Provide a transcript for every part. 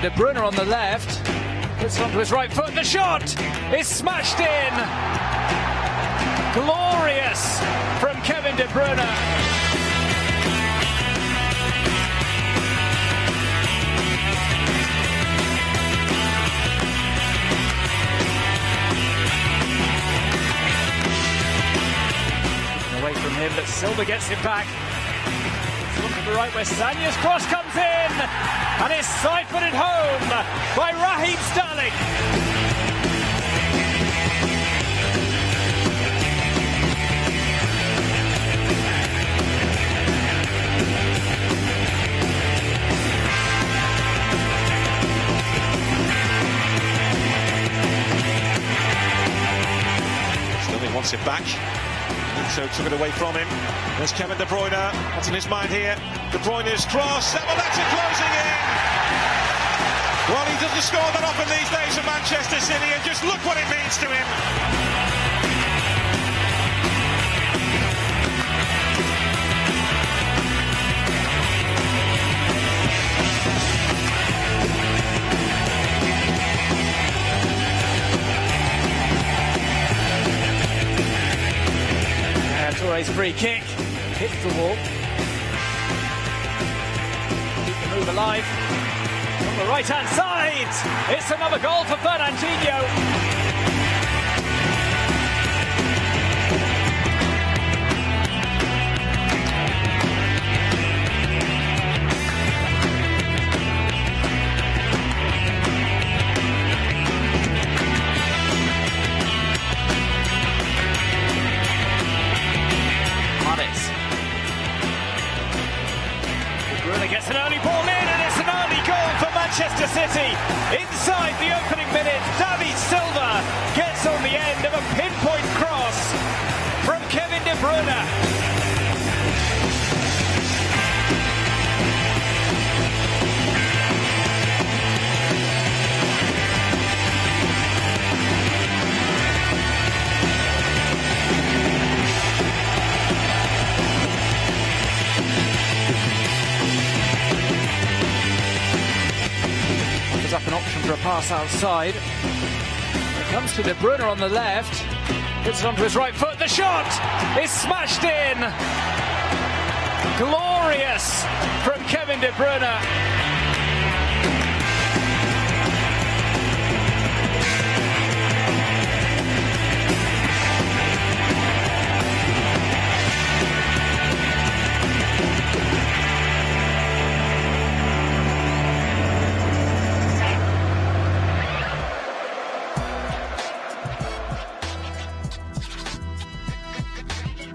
to De Bruyne on the left. Puts it onto his right foot. The shot is smashed in. Glorious from Kevin De Bruyne. Away from him, but Silva gets it back. Look to the right where Sanya's cross comes in, and it's side-footed home by Raheem Sterling. Sterling wants it back. So took it away from him. There's Kevin De Bruyne. What's in his mind here? De Bruyne's cross. Well, that's it closing in. Well, he doesn't score that often these days for Manchester City, and just look what it means to him. Touré's free kick hits the wall. Keep the move alive. On the right-hand side, it's another goal for Fernandinho. Gets an early ball in, and it's an early goal for Manchester City. Inside the opening minute, David Silva gets on the end of a pinpoint cross from Kevin De Bruyne. Up an option for a pass outside. It comes to De Bruyne on the left. Puts it onto his right foot. The shot is smashed in. Glorious from Kevin De Bruyne.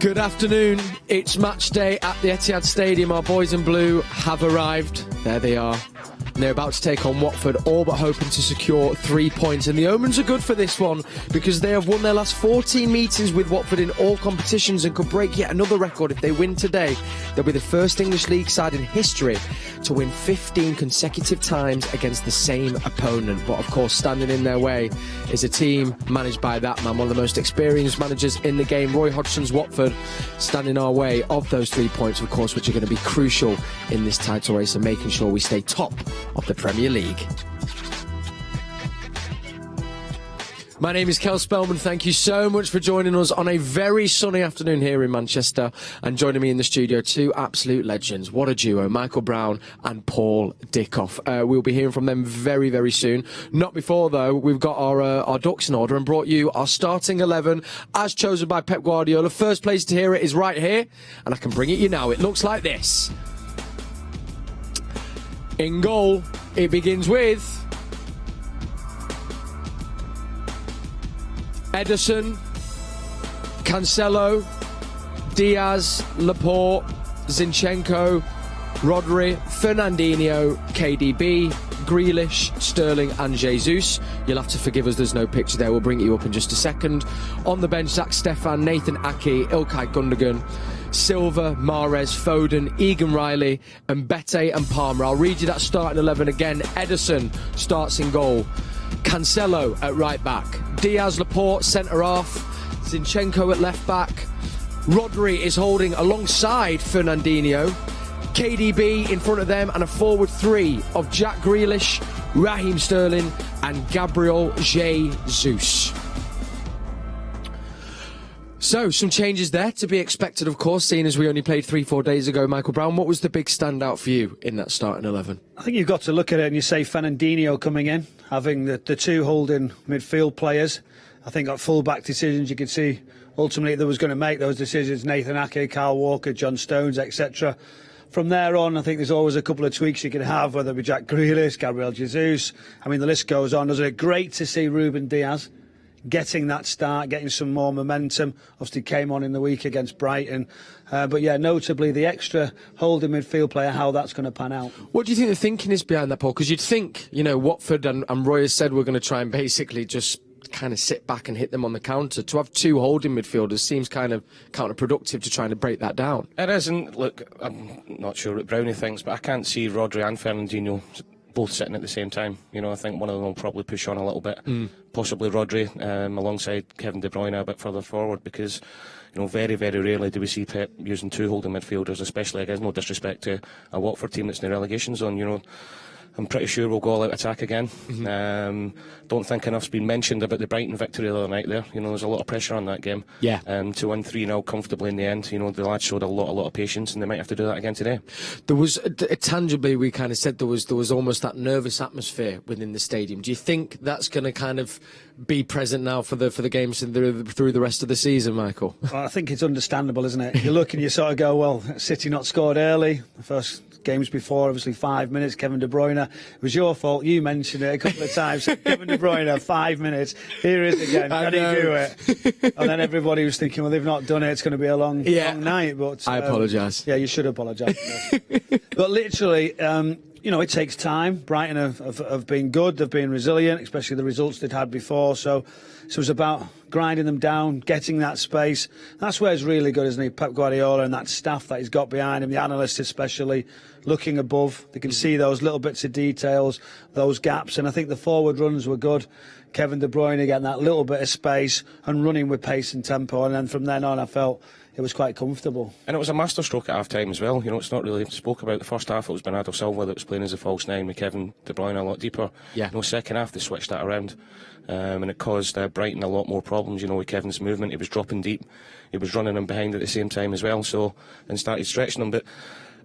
Good afternoon, it's match day at the Etihad Stadium. Our boys in blue have arrived. There they are. And they're about to take on Watford, all but hoping to secure 3 points. And the omens are good for this one because they have won their last 14 meetings with Watford in all competitions and could break yet another record. If they win today, they'll be the first English League side in history to win 15 consecutive times against the same opponent. But of course, standing in their way is a team managed by that man, one of the most experienced managers in the game, Roy Hodgson's Watford, standing our way of those 3 points, of course, which are going to be crucial in this title race and making sure we stay top of the Premier League. My name is Kel Spellman. Thank you so much for joining us on a very sunny afternoon here in Manchester. And joining me in the studio, two absolute legends. What a duo, Michael Brown and Paul Dickov. We'll be hearing from them very, very soon. Not before, though, we've got our ducks in order and brought you our starting 11 as chosen by Pep Guardiola. First place to hear it is right here, and I can bring it you now. It looks like this. In goal, it begins with Ederson, Cancelo, Diaz, Laporte, Zinchenko, Rodri, Fernandinho, KDB, Grealish, Sterling and Jesus. You'll have to forgive us, there's no picture there. We'll bring you up in just a second. On the bench, Zach Stefan, Nathan Ake, Ilkay Gundogan, Silva, Mahrez, Foden, Egan Riley and Bete and Palmer. I'll read you that starting 11 again. Ederson starts in goal. Cancelo at right back. Diaz, Laporte, centre-half. Zinchenko at left-back. Rodri is holding alongside Fernandinho. KDB in front of them, and a forward three of Jack Grealish, Raheem Sterling and Gabriel Jesus. So, some changes there to be expected, of course, seeing as we only played 3-4 days ago. Michael Brown, what was the big standout for you in that starting 11? I think you've got to look at it and you say Fernandinho coming in, having the two holding midfield players. I think at full-back decisions you could see ultimately there was going to make those decisions, Nathan Ake, Kyle Walker, John Stones, etc. From there on, I think there's always a couple of tweaks you can have, whether it be Jack Grealish, Gabriel Jesus. I mean, the list goes on, doesn't it? Great to see Ruben Diaz getting that start, getting some more momentum. Obviously came on in the week against Brighton. But yeah, notably the extra holding midfield player, how that's going to pan out. What do you think the thinking is behind that, Paul? Because you'd think, you know, Watford and Roy has said we're going to try and basically just kind of sit back and hit them on the counter. To have two holding midfielders seems kind of counterproductive to trying to break that down. It isn't. Look, I'm not sure what Brownie thinks, but I can't see Rodri and Fernandinho both sitting at the same time. You know, I think one of them will probably push on a little bit, possibly Rodri alongside Kevin De Bruyne a bit further forward, because, you know, very, very rarely do we see Pep using two holding midfielders, especially, I guess, no disrespect to a Watford team that's in the relegation zone. You know, I'm pretty sure we'll go all out attack again. Don't think enough's been mentioned about the Brighton victory the other night there. You know, there's a lot of pressure on that game. Yeah. To win 3-0 comfortably in the end, you know, the lads showed a lot of patience, and they might have to do that again today. There was, tangibly, we kind of said there was almost that nervous atmosphere within the stadium. Do you think that's going to kind of be present now for the games through the rest of the season, Michael? Well, I think it's understandable, isn't it? You look and you sort of go, well, City not scored early. The first games before, obviously 5 minutes, Kevin De Bruyne. It was your fault. You mentioned it a couple of times. Kevin De Bruyne, 5 minutes. Here it is again. Can he do it? And then everybody was thinking, well, they've not done it. It's going to be a long night. But I apologise. Yeah, you should apologise. But literally, you know, it takes time. Brighton have been good. They've been resilient, especially the results they'd had before. So it was about grinding them down, getting that space. That's where it's really good, isn't it? Pep Guardiola and that staff that he's got behind him, the analysts especially, looking above. They can see those little bits of details, those gaps. And I think the forward runs were good. Kevin De Bruyne getting that little bit of space and running with pace and tempo. And then from then on, I felt it was quite comfortable. And it was a masterstroke at half-time as well. You know, it's not really spoke about the first half. It was Bernardo Silva that was playing as a false nine with Kevin De Bruyne a lot deeper. Yeah. You know, second half they switched that around, and it caused Brighton a lot more problems. You know, with Kevin's movement, he was dropping deep, he was running them behind at the same time as well. So and started stretching them.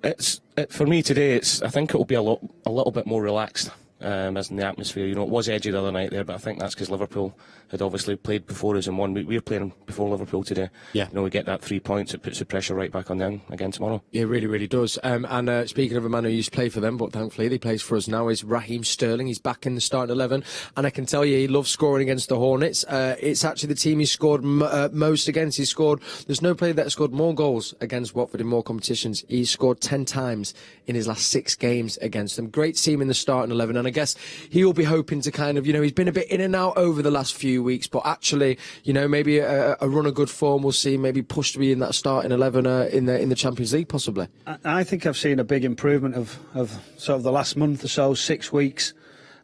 But for me today, I think it will be a little bit more relaxed. As in the atmosphere, you know, it was edgy the other night there, but I think that's because Liverpool had obviously played before us and won. We're playing before Liverpool today. Yeah. You know, we get that 3 points, it puts the pressure right back on them again tomorrow. It really, really does. And speaking of a man who used to play for them, but thankfully he plays for us now, is Raheem Sterling. He's back in the starting 11, and I can tell you he loves scoring against the Hornets. It's actually the team he's scored most against. There's no player that scored more goals against Watford in more competitions. He's scored 10 times in his last 6 games against them. Great team in the starting 11, and I guess he'll be hoping to kind of, you know, he's been a bit in and out over the last few weeks, but actually, you know, maybe a run of good form we'll see, maybe push to be in that starting 11 in the Champions League possibly. I think I've seen a big improvement of sort of the last month or so, 6 weeks,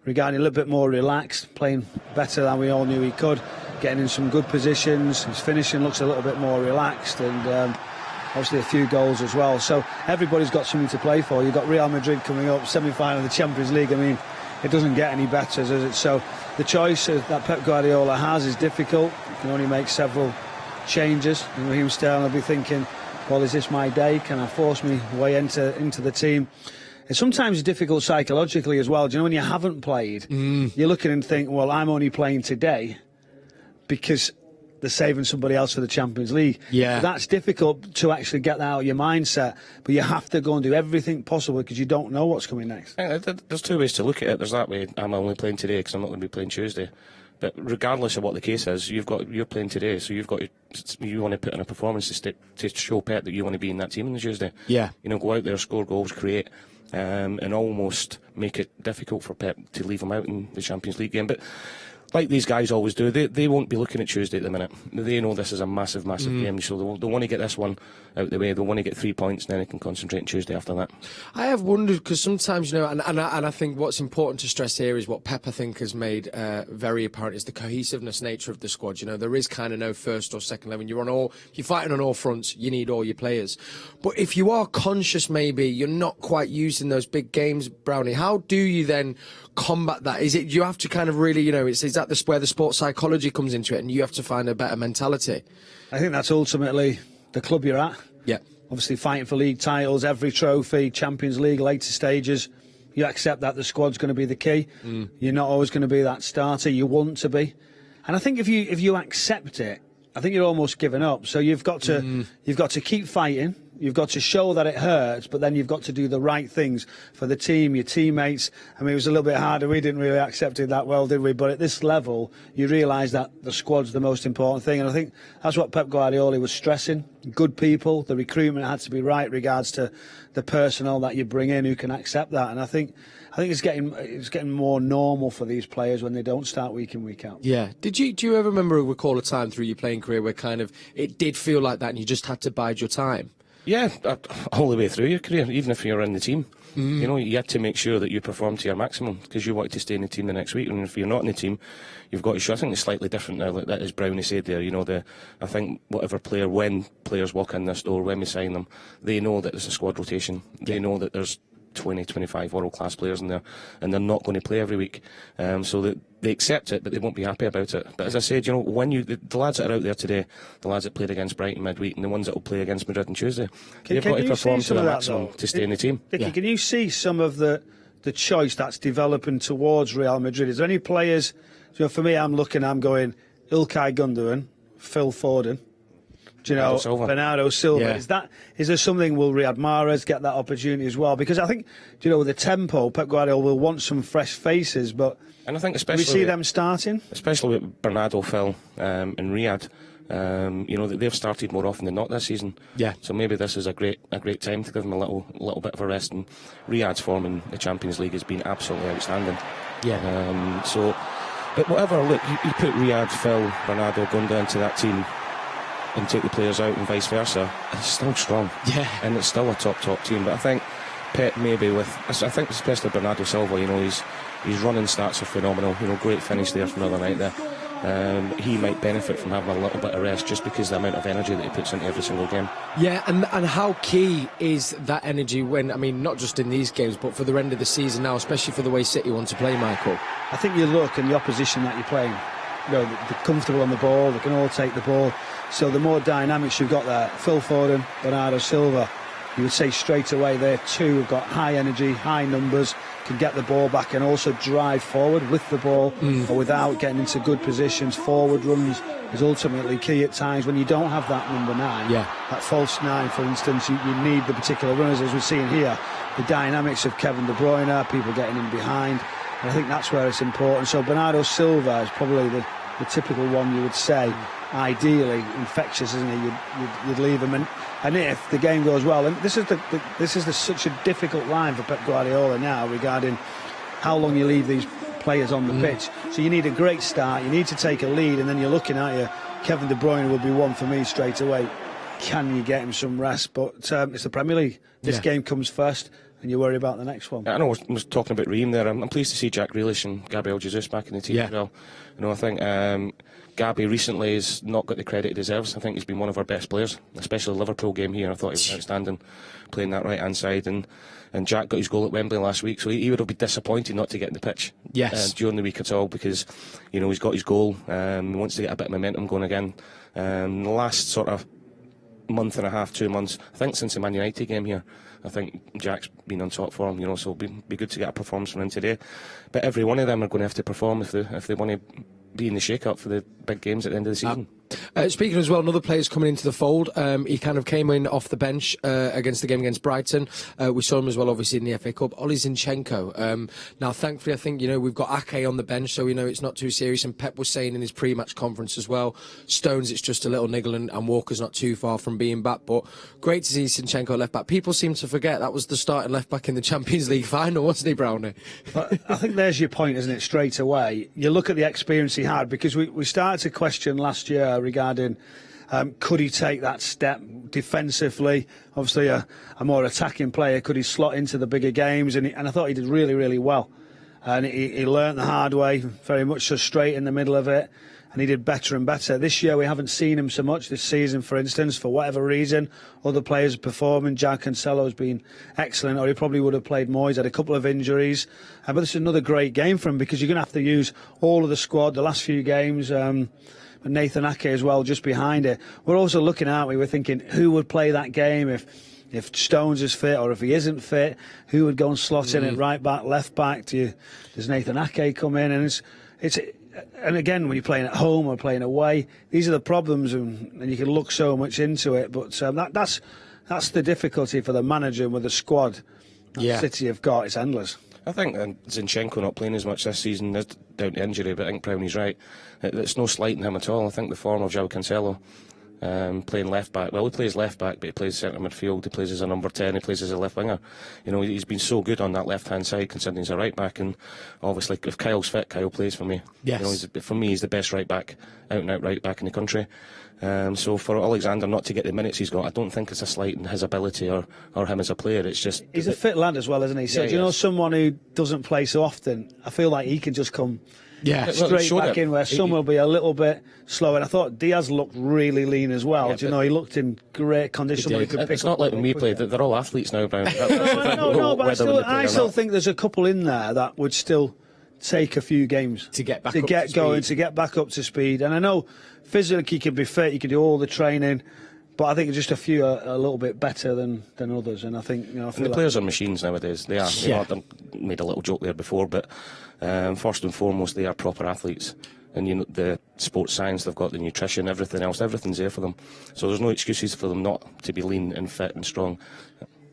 regarding a little bit more relaxed, playing better than we all knew he could, getting in some good positions. His finishing looks a little bit more relaxed, and obviously a few goals as well. So everybody's got something to play for. You've got Real Madrid coming up, semi-final of the Champions League. I mean, it doesn't get any better, does it? So the choice that Pep Guardiola has is difficult. You can only make several changes. And Raheem Sterling will be thinking, well, is this my day? Can I force my way into the team? It's sometimes difficult psychologically as well. Do you know, when you haven't played, you're looking and think, well, I'm only playing today because they're saving somebody else for the Champions League. Yeah. That's difficult to actually get that out of your mindset, but you have to go and do everything possible because you don't know what's coming next. There's two ways to look at it. There's that way, I'm only playing today because I'm not going to be playing Tuesday. But regardless of what the case is, you're playing today, so you want to put in a performance to show Pep that you want to be in that team on the Tuesday. Yeah. You know, go out there, score goals, create, and almost make it difficult for Pep to leave him out in the Champions League game. But like these guys always do, they won't be looking at Tuesday at the minute. They know this is a massive game, so they'll want to get this one out the way. They'll want to get 3 points, and then they can concentrate on Tuesday after that. I have wondered, because sometimes, and I think what's important to stress here is what Pep, I think, has made very apparent is the cohesiveness nature of the squad. There is kind of no first or second 11. You're fighting on all fronts. You need all your players. But if you are conscious, maybe you're not quite used in those big games, Brownie, how do you then combat that? Is it you have to kind of really, is that where the sports psychology comes into it, and you have to find a better mentality? I think that's ultimately the club you're at. Yeah. Obviously fighting for league titles, every trophy, Champions League, later stages. You accept that the squad's going to be the key. You're not always going to be that starter you want to be. And I think if you accept it, I think you're almost giving up. So you've got to keep fighting. You've got to show that it hurts, but then you've got to do the right things for the team, your teammates. I mean, it was a little bit harder. We didn't really accept it that well, did we? But at this level, you realise that the squad's the most important thing. And I think that's what Pep Guardiola was stressing. Good people, the recruitment had to be right regards to the personnel that you bring in who can accept that. And I think it's getting more normal for these players when they don't start week in, week out. Yeah. Do you ever recall a time through your playing career where kind of it did feel like that and you just had to bide your time? Yeah, all the way through your career, even if you're in the team. You had to make sure that you perform to your maximum because you wanted to stay in the team the next week. And if you're not in the team, you've got to show. I think it's slightly different now, like that, as Brownie said there. I think whatever player, when players walk in this door, when we sign them, they know that there's a squad rotation. They know that there's 20, 25 world-class players in there, and they're not going to play every week. So that they accept it, but they won't be happy about it. But as I said, when the lads that are out there today, the lads that played against Brighton midweek, and the ones that will play against Madrid on Tuesday, they've got to perform to their maximum to stay in the team. Dickie, can you see some of the choice that's developing towards Real Madrid? Is there any players? For me, I'm going Ilkay Gundogan, Phil Foden. Bernardo Silva. Yeah. Is there something? Will Riyad Mahrez get that opportunity as well? Because I think, with the tempo, Pep Guardiola will want some fresh faces, but and I think especially we see them starting, especially with Bernardo, Phil, and Riyad. They've started more often than not this season. Yeah. So maybe this is a great time to give them a little bit of a rest. And Riyad's form in the Champions League has been absolutely outstanding. Yeah. But whatever. Look, you put Riyad, Phil, Bernardo, Gundogan into that team, and take the players out and vice versa, it's still strong. Yeah. And it's still a top team. But I think Pep maybe I think especially Bernardo Silva, his running stats are phenomenal. Great finish there from the other night there. He might benefit from having a little bit of rest just because of the amount of energy that he puts into every single game. Yeah, and how key is that energy when, not just in these games, but for the end of the season now, especially for the way City want to play, Michael? I think you look and the opposition that you're playing, they're comfortable on the ball, they can all take the ball. So the more dynamics you've got there, Phil Foden, Bernardo Silva, you would say straight away they're two who've got high energy, high numbers, can get the ball back and also drive forward with the ball or without getting into good positions. Forward runs is ultimately key at times when you don't have that number 9. Yeah. That false 9, for instance, you need the particular runners, as we're seeing here. The dynamics of Kevin De Bruyne, people getting in behind. And I think that's where it's important. So Bernardo Silva is probably the typical one you would say. Ideally infectious, isn't he? You'd leave him, and if the game goes well, and this is such a difficult line for Pep Guardiola now regarding how long you leave these players on the pitch. So you need a great start, you need to take a lead, and then you're looking at you. Kevin De Bruyne will be one for me straight away. Can you get him some rest? But it's the Premier League. This game comes first, and you worry about the next one. I know I was talking about Raheem there. I'm pleased to see Jack Grealish and Gabriel Jesus back in the team as well. I think Gabby recently has not got the credit he deserves. I think he's been one of our best players, especially the Liverpool game here. I thought he was outstanding playing that right-hand side. And Jack got his goal at Wembley last week, so he would have been disappointed not to get in the pitch during the week at all because, he's got his goal. He wants to get a bit of momentum going again. The last sort of month and a half, 2 months, I think since the Man United game here, I think Jack's been on top form, so it'll be good to get a performance from him today. But every one of them are going to have to perform if they want to be in the shake-up for the big games at the end of the season. Speaking as well, another player's coming into the fold. He kind of came in off the bench against the game against Brighton. We saw him as well, obviously, in the FA Cup. Ollie Zinchenko. Now, thankfully, I think, we've got Ake on the bench, so we know it's not too serious. And Pep was saying in his pre-match conference as well, Stones, it's just a little niggle, and Walker's not too far from being back. But great to see Zinchenko left back. People seem to forget that was the starting left back in the Champions League final, wasn't he, Brownie? But I think there's your point, isn't it, straight away? You look at the experience he had, because we started to question last year regarding could he take that step defensively? Obviously, a more attacking player. Could he slot into the bigger games? And I thought he did really, really well. And he learnt the hard way, very much so straight in the middle of it. And he did better and better. This year, we haven't seen him so much this season, for instance, for whatever reason. Other players are performing. Jack Cancelo's been excellent, or he probably would have played more. He's had a couple of injuries. But this is another great game for him, because you're going to have to use all of the squad the last few games. Nathan Ake as well, just behind it. We're also looking, aren't we? We're thinking, who would play that game if Stones is fit, or if he isn't fit? Who would go and slot in at right back, left back? Does Nathan Ake come in? And and again, when you're playing at home or playing away, these are the problems, and you can look so much into it. But that's the difficulty for the manager with the squad that City have got. It's endless. I think Zinchenko not playing as much this season is down to injury, but I think Brownie's right. It's no slighting him at all. I think the form of João Cancelo, playing left back, well, he plays left back, but he plays centre midfield, he plays as a number 10, he plays as a left winger. He's been so good on that left hand side, considering he's a right back, and obviously if Kyle's fit, Kyle plays for me. Yes. For me, he's the best right back, out and out right back in the country. So for Alexander not to get the minutes he's got, I don't think it's a slight in his ability or him as a player. It's just he's a fit lad as well, isn't he? So yeah, do you know someone who doesn't play so often? I feel like he can just come straight back in, where some will be a little bit slow. And I thought Diaz looked really lean as well. Yeah, do you know, he looked in great condition. It's not like when we played; they're all athletes now, Brown. No, but I still think there's a couple in there that would still take a few games to get back to up get to going, speed. to get back up to speed. And I know physically he can be fit, he can do all the training, but I think just a few are a little bit better than others. And I think I feel the players are machines nowadays. They are. I made a little joke there before, but first and foremost, they are proper athletes. And the sports science they've got, the nutrition, everything else, everything's there for them. So there's no excuses for them not to be lean and fit and strong.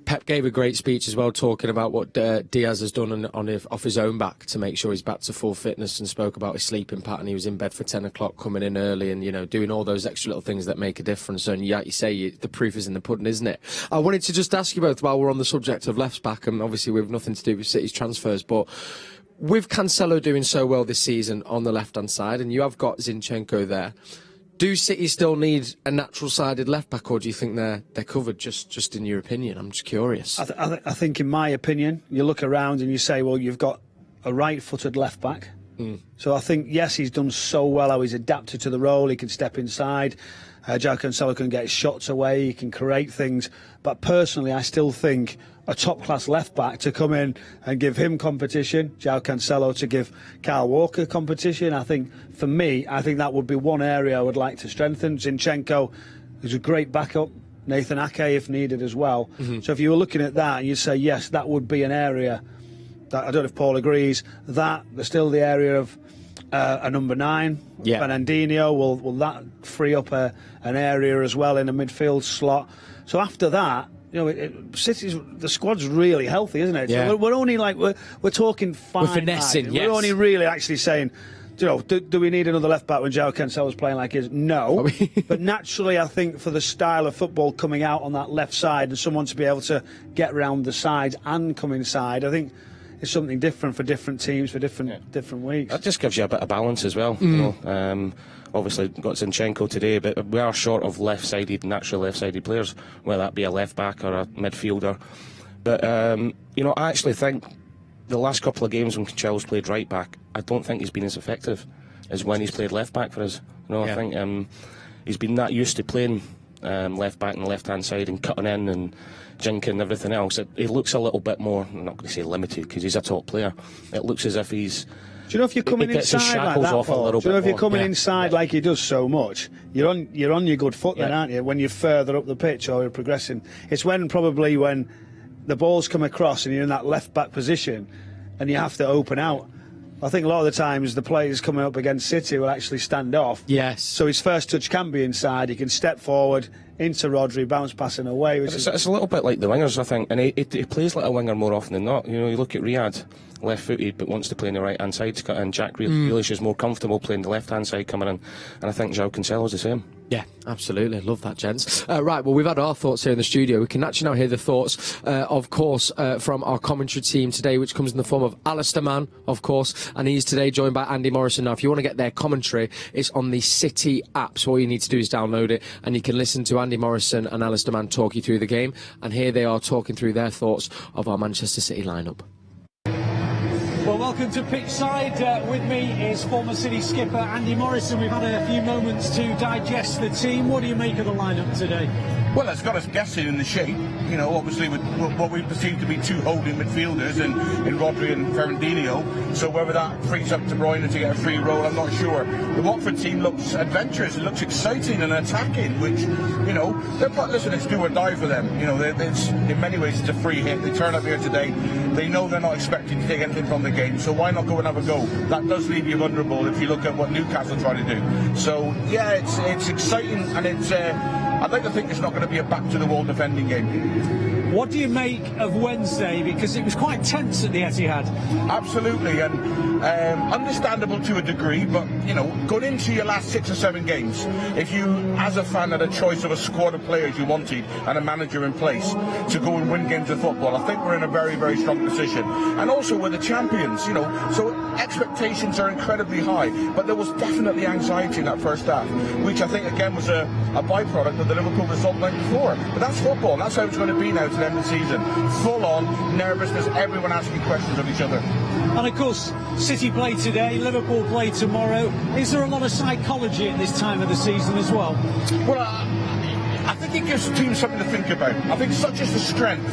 Pep gave a great speech as well, talking about what Diaz has done off his own back to make sure he's back to full fitness, and spoke about his sleeping pattern. He was in bed for 10 o'clock, coming in early, and doing all those extra little things that make a difference. And you say the proof is in the pudding, isn't it? I wanted to just ask you both, while we're on the subject of left back, and obviously we've nothing to do with City's transfers, but with Cancelo doing so well this season on the left-hand side, and you have got Zinchenko there, do City still need a natural-sided left-back, or do you think they're covered, just in your opinion? I'm just curious. I think, in my opinion, you look around and you say, well, you've got a right-footed left-back. So I think, yes, he's done so well how he's adapted to the role. He can step inside. João Cancelo can get his shots away. He can create things. But personally, I still think a top-class left-back to come in and give him competition, João Cancelo to give Kyle Walker competition. I think, for me, that would be one area I would like to strengthen. Zinchenko is a great backup. Nathan Ake, if needed, as well. So if you were looking at that, you'd say, yes, that would be an area that, I don't know if Paul agrees, that there's still the area of a number 9, Fernandinho. Will that free up an area as well in a midfield slot? So after that, the squad's really healthy, isn't it? Yeah. So we're only we're talking fine. We're finessing, yes. We're only really actually saying, do we need another left back when João Cancelo's playing like he is? No. But naturally, I think for the style of football coming out on that left side, and someone to be able to get round the sides and come inside, I think it's something different for different teams for different weeks. That just gives you a bit of balance as well. Obviously got Zinchenko today, but we are short of natural left-sided players, whether that be a left back or a midfielder. But I actually think the last couple of games when Cancelo's played right back, I don't think he's been as effective as when he's played left back for us. I think he's been that used to playing left back on the left-hand side and cutting in and jinking and everything else. He looks a little bit more, I'm not going to say limited, because he's a top player. It looks as if he's... Do you know if you're coming inside like that, Paul? Do you know if you're coming inside like he does so much, you're on your good foot then, aren't you? When you're further up the pitch or you're progressing, it's when the balls come across and you're in that left back position, and you have to open out. I think a lot of the times the players coming up against City will actually stand off. Yes. So his first touch can be inside. He can step forward into Rodri, bounce passing away. It's a little bit like the wingers, I think, and he plays like a winger more often than not. You know, you look at Riyad, left-footed, but wants to play on the right-hand side to cut in. Jack Grealish is more comfortable playing the left-hand side coming in, and I think João Cancelo's the same. Yeah, absolutely. Love that, gents. Right, well, we've had our thoughts here in the studio. We can actually now hear the thoughts, of course, from our commentary team today, which comes in the form of Alistair Mann, of course, and he's today joined by Andy Morrison. Now, if you want to get their commentary, it's on the City app, so all you need to do is download it, and you can listen to Andy Morrison and Alistair Mann talk you through the game, and here they are talking through their thoughts of our Manchester City lineup. Well, welcome to Pitchside. With me is former City skipper Andy Morrison. We've had a few moments to digest the team. What do you make of the lineup today? Well, it's got us guessing in the shape, you know, obviously with what we perceive to be two holding midfielders in Rodri and Fernandinho. So whether that frees up De Bruyne to get a free roll, I'm not sure. The Watford team looks adventurous, it looks exciting and attacking, which, you know, listen, it's do or die for them. You know, it's, in many ways it's a free hit. They turn up here today, they know they're not expecting to take anything from the game, so why not go and have a go? That does leave you vulnerable if you look at what Newcastle try to do. So, yeah, it's exciting, and it's... I'd like to think it's not going to be a back-to-the-wall defending game. What do you make of Wednesday? Because it was quite tense at the Etihad. Absolutely, and understandable to a degree, but, you know, going into your last 6 or 7 games, if you, as a fan, had a choice of a squad of players you wanted and a manager in place to go and win games of football, I think we're in a very, very strong position. And also we're the champions, you know, so expectations are incredibly high, but there was definitely anxiety in that first half, which I think, again, was a byproduct of the Liverpool result night before. But that's football, and that's how it's going to be now to the end of the season. Full on nervousness, everyone asking questions of each other. And of course, City play today, Liverpool play tomorrow. Is there a lot of psychology at this time of the season as well? Well, I think it gives teams something to think about. I think such is the strength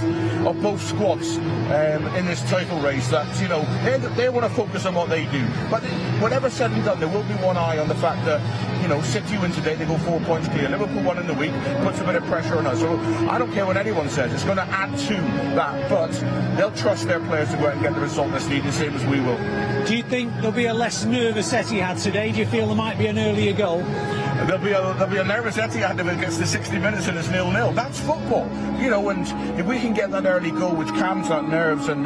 of both squads in this title race that, you know, they want to focus on what they do. But whatever said and done, there will be one eye on the fact that, you know, City win today, they go 4 points clear. Liverpool won in the week, puts a bit of pressure on us. So I don't care what anyone says, it's going to add to that. But they'll trust their players to go out and get the result that's needed, the same as we will. Do you think there'll be a less nervous Etihad today? Do you feel there might be an earlier goal? There'll be a nervous Etihad if it gets to 60 minutes and it's 0-0. That's football, you know, and if we can get that early goal which calms that nerves, and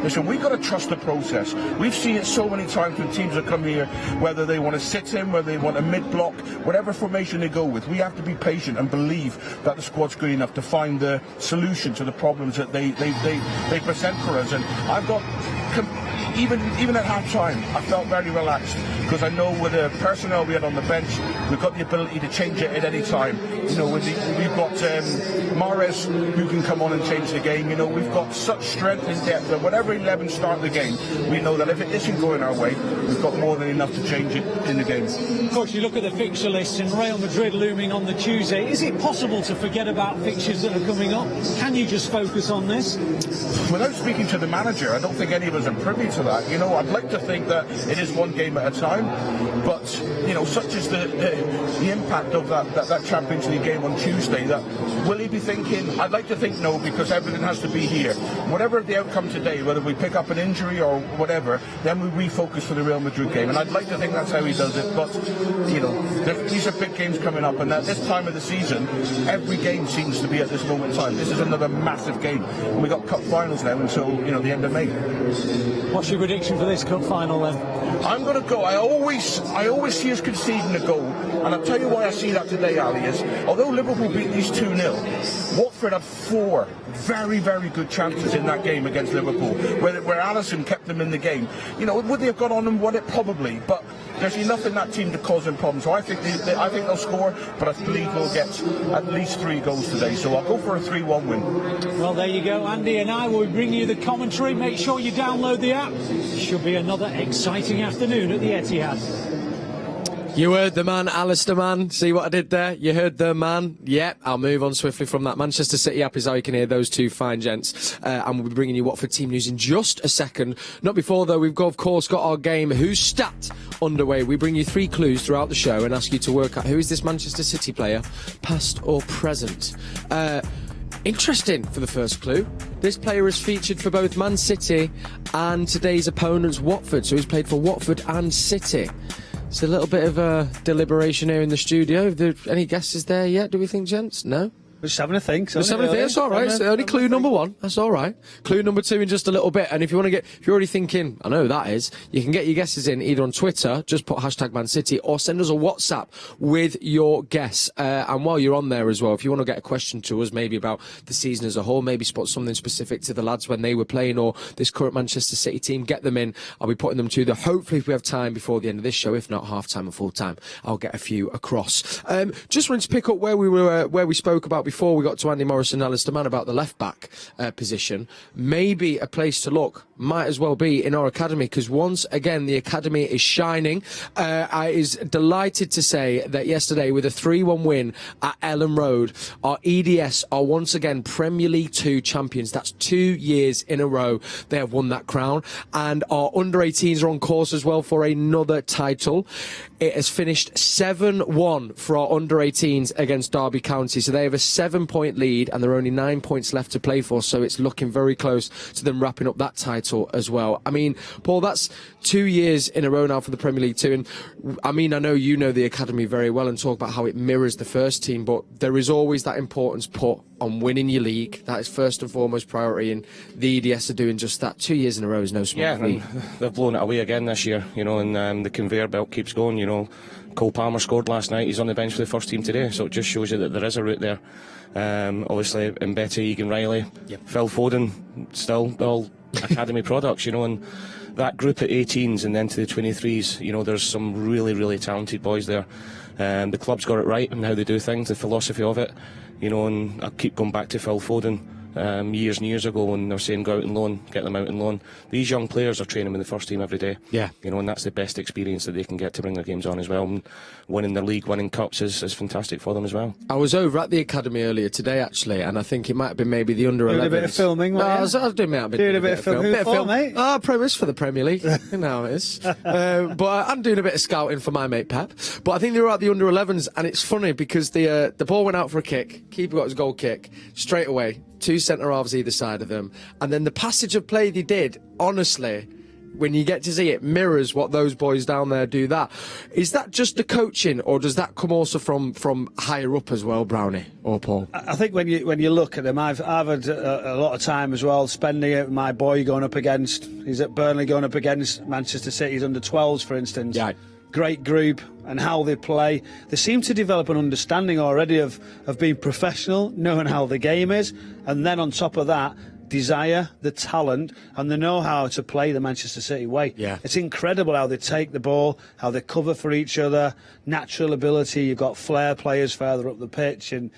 listen, we've got to trust the process. We've seen it so many times when teams have come here, whether they want to sit in, whether they want a mid-block, whatever formation they go with, we have to be patient and believe that the squad's good enough to find the solution to the problems that they present for us. And I've got... Even at half-time, I felt very relaxed because I know with the personnel we had on the bench, we've got the ability to change it at any time. You know, we've got Mahrez who can come on and change the game. You know, we've got such strength and depth that whatever 11 start the game, we know that if it isn't going our way, we've got more than enough to change it in the game. Of course, you look at the fixture list and Real Madrid looming on the Tuesday. Is it possible to forget about fixtures that are coming up? Can you just focus on this? Without speaking to the manager, I don't think any of us are privy to that. You know, I'd like to think that it is one game at a time, but, you know, such is the impact of that Champions League game on Tuesday, that will he be thinking, I'd like to think no, because everything has to be here. Whatever the outcome today, whether we pick up an injury or whatever, then we refocus for the Real Madrid game, and I'd like to think that's how he does it. But, you know, these are big games coming up, and at this time of the season, every game seems to be at this moment in time. This is another massive game, and we've got cup finals now until, you know, the end of May. What's your prediction for this cup final then? I'm going to go. I always see us conceding a goal, and I'll tell you why I see that today, Ali, is although Liverpool beat these 2-0, Watford had 4 very, very good chances in that game against Liverpool, where Alisson kept them in the game. You know, would they have gone on and won it? Probably, but there's enough in that team to cause them problems. So I think they'll score, but I believe we'll get at least 3 goals today. So I'll go for a 3-1 win. Well, there you go. Andy and I will bring you the commentary. Make sure you download the app. Should be another exciting afternoon at the Etihad. You heard the man, Alistair Mann. See what I did there? You heard the man. Yep, I'll move on swiftly from that. Manchester City app is how you can hear those two fine gents. And we'll be bringing you Watford team news in just a second. Not before, though, we've of course got our game Who's Stat underway. We bring you 3 clues throughout the show and ask you to work out who is this Manchester City player, past or present. Interesting for the first clue. This player is featured for both Man City and today's opponents, Watford. So he's played for Watford and City. It's a little bit of a deliberation here in the studio. Any guesses there yet, do we think, gents? No? We're just having a think. That's all right. It's only clue number 1. That's all right. Clue number 2 in just a little bit. And if you're already thinking, I know who that is, you can get your guesses in either on Twitter, just put hashtag Man City, or send us a WhatsApp with your guess. And while you're on there as well, if you want to get a question to us, maybe about the season as a whole, maybe spot something specific to the lads when they were playing, or this current Manchester City team, get them in. I'll be putting them to the. Hopefully, if we have time before the end of this show, if not half-time or full-time, I'll get a few across. Just wanted to pick up where we spoke about before we got to Andy Morrison and Alistair Mann about the left-back position. Maybe a place to look might as well be in our academy, because once again the academy is shining. I is delighted to say that yesterday, with a 3-1 win at Ellen Road, our EDS are once again Premier League 2 champions. That's 2 years in a row they have won that crown, and our under-18s are on course as well for another title. It has finished 7-1 for our under-18s against Derby County, so they have a 7-point lead, and there are only 9 points left to play for, so it's looking very close to them wrapping up that title as well. I mean, Paul, that's 2 years in a row now for the Premier League 2, and I mean, I know you know the academy very well and talk about how it mirrors the first team, but there is always that importance put on winning your league. That is first and foremost priority, and the EDS are doing just that. 2 years in a row is no small feat. And they've blown it away again this year, and the conveyor belt keeps going. Cole Palmer scored last night. He's on the bench for the first team today, so it just shows you that there is a route there. Obviously, Mbete, Egan Riley, Phil Foden, still all academy products, and that group at 18s and then to the 23s, there's some really, really talented boys there. The club's got it right in how they do things, the philosophy of it, and I keep going back to Phil Foden. Years and years ago, when they're saying go out and loan, get them out and loan. These young players are training in the first team every day. Yeah. And that's the best experience that they can get to bring their games on as well. And winning their league, winning cups is fantastic for them as well. I was over at the academy earlier today, actually, and I think it might have been maybe the under-11s. Doing a bit of filming, no, I was doing a bit of film, mate. Premise for the Premier League. You know how it is. But I'm doing a bit of scouting for my mate Pep. But I think they were at the under-11s, and it's funny because the ball went out for a kick, keeper got his goal kick straight away. 2 centre-halves either side of them. And then the passage of play they did, honestly, when you get to see it, mirrors what those boys down there do. That is that just the coaching, or does that come also from higher up as well, Brownie or Paul? I think when you look at them, I've had a lot of time as well spending it with my boy going up against. He's at Burnley going up against Manchester City's under-12s, for instance. Yeah. Great group and how they play. They seem to develop an understanding already of being professional, knowing how the game is, and then on top of that, desire, the talent, and the know-how to play the Manchester City way. Yeah. It's incredible how they take the ball, how they cover for each other, natural ability. You've got flair players further up the pitch, and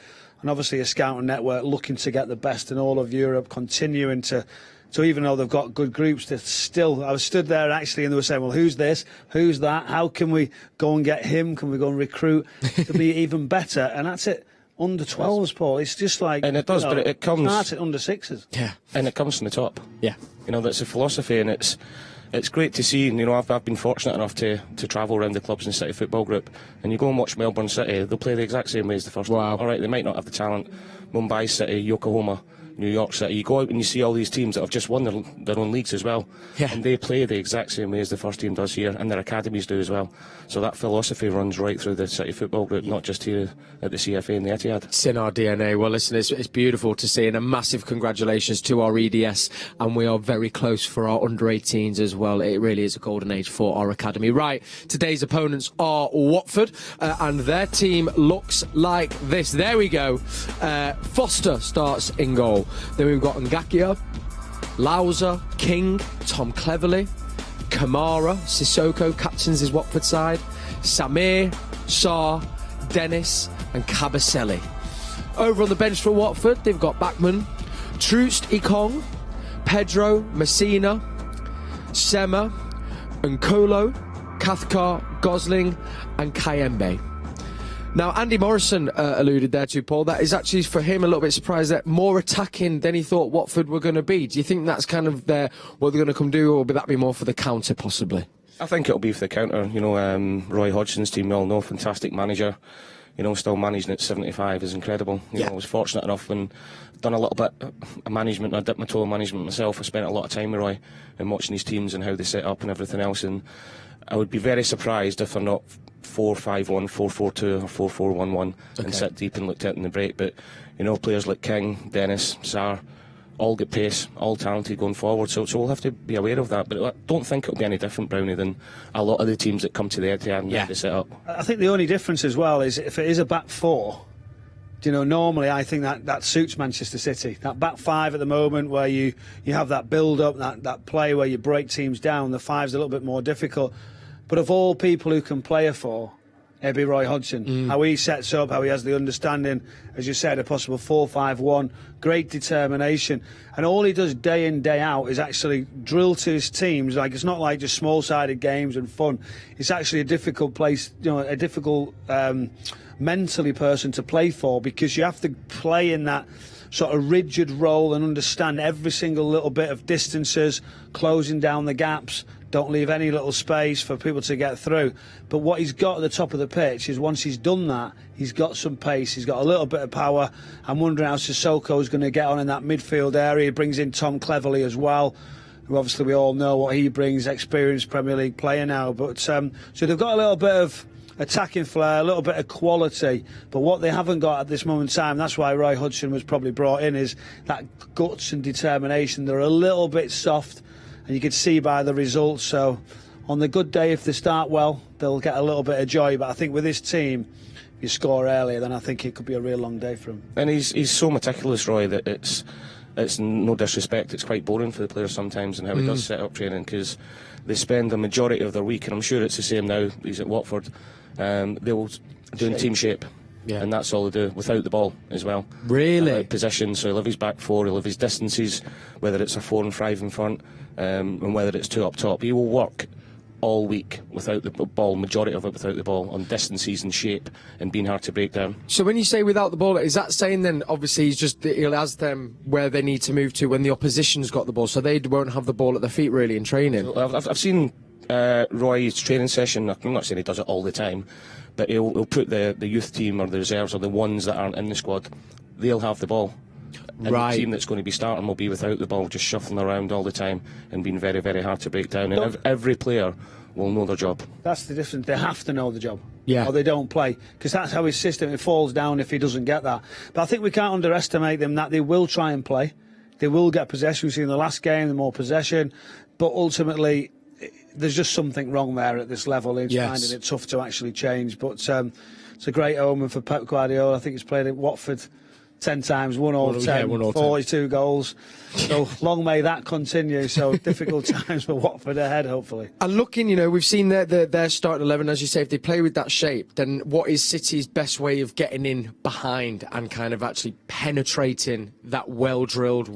obviously a scouting network looking to get the best in all of Europe, continuing to even though they've got good groups, they're still. I was stood there actually, and they were saying, "Well, who's this? Who's that? How can we go and get him? Can we go and recruit to be even better?" And that's it. Under 12s, Paul. It's just like, and it does, but it comes starts at under 6s. Yeah, and it comes from the top. Yeah, that's a philosophy, and it's great to see. I've been fortunate enough to travel around the clubs in the City Football Group, and you go and watch Melbourne City. They'll play the exact same way as the first. Wow. All right, they might not have the talent. Mumbai City, Yokohama, New York City. You go out and you see all these teams that have just won their own leagues as well. Yeah. And they play the exact same way as the first team does here, and their academies do as well. So that philosophy runs right through the City Football Group, not just here at the CFA and the Etihad. It's in our DNA. Well, listen, it's beautiful to see, and a massive congratulations to our EDS, and we are very close for our under-18s as well. It really is a golden age for our academy. Right, today's opponents are Watford, and their team looks like this. There we go. Foster starts in goal. Then we've got Ngakia, Lauser, King, Tom Cleverley, Kamara, Sissoko captains his Watford side, Samir, Sarr, Dennis and Kabasele. Over on the bench for Watford, they've got Bachmann, Troost Ekong, Pedro, Messina, Sema, Nkolo, Cathcart, Gosling and Kayembe. Now, Andy Morrison alluded there to, Paul, that is actually for him a little bit surprised that more attacking than he thought Watford were going to be. Do you think that's kind of what they're going to come do, or will that be more for the counter, possibly? I think it'll be for the counter. Roy Hodgson's team, we all know, fantastic manager. you know, still managing at 75 is incredible. You know, I was fortunate enough when done a little bit of management. I dipped my toe in management myself. I spent a lot of time with Roy and watching his teams and how they set up and everything else. And I would be very surprised if they're not 4-5-1, 4-4-2 or 4-4-1-1 and sit deep and looked at in the break. But you know, players like King, Dennis, Sarr, all get pace, all talented going forward, so we'll have to be aware of that. But I don't think it'll be any different, Brownie, than a lot of the teams that come to the Etihad and have to set up. I think the only difference as well is if it is a back four, you know, normally I think that suits Manchester City. That back five at the moment where you have that build-up, that play where you break teams down, the five's a little bit more difficult. But of all people who can play a four, it'd be Roy Hodgson. How he sets up, how he has the understanding, as you said, a possible 4-5-1, great determination. And all he does day in, day out is actually drill to his teams. Like, it's not like just small-sided games and fun. It's actually a difficult place, you know, a difficult mentally person to play for, because you have to play in that sort of rigid role and understand every single little bit of distances, closing down the gaps. Don't leave any little space for people to get through. But what he's got at the top of the pitch is, once he's done that, he's got some pace, he's got a little bit of power. I'm wondering how Sissoko's going to get on in that midfield area. He brings in Tom Cleverley as well, who obviously we all know what he brings, experienced Premier League player now. But so they've got a little bit of attacking flair, a little bit of quality, but what they haven't got at this moment in time, that's why Roy Hodgson was probably brought in, is that guts and determination. They're a little bit soft, and you could see by the results. So on the good day, if they start well, they'll get a little bit of joy. But I think with this team, if you score earlier, then I think it could be a real long day for him. And he's so meticulous, Roy, that it's no disrespect, it's quite boring for the players sometimes, and how he does set up training, because they spend the majority of their week, and I'm sure it's the same now, he's at Watford, they will doing team shape. And that's all they do, without the ball as well. Really? Position, so he'll have his back four, he'll have his distances, whether it's a 4 and 5 in front, and whether it's 2 up top. He will work all week without the ball, majority of it without the ball, on distances and shape and being hard to break down. So when you say without the ball, is that saying then obviously he'll has them where they need to move to when the opposition's got the ball, so they won't have the ball at their feet really in training? So I've seen Roy's training session. I'm not saying he does it all the time, but he'll put the youth team or the reserves or the ones that aren't in the squad, they'll have the ball. And the team that's going to be starting will be without the ball, just shuffling around all the time and being very, very hard to break down. And every player will know their job. That's the difference. They have to know the job. Yeah. Or they don't play, because that's how his system, it falls down if he doesn't get that. But I think we can't underestimate them, that they will try and play. They will get possession. We've seen in the last game, the more possession. But ultimately, there's just something wrong there at this level. He's finding it tough to actually change. But it's a great omen for Pep Guardiola. I think he's played at Watford 10 times, 1 all 10, 42 goals. So long may that continue. So difficult times for Watford ahead, hopefully. And looking, you know, we've seen their starting 11, as you say, if they play with that shape, then what is City's best way of getting in behind and kind of actually penetrating that well-drilled,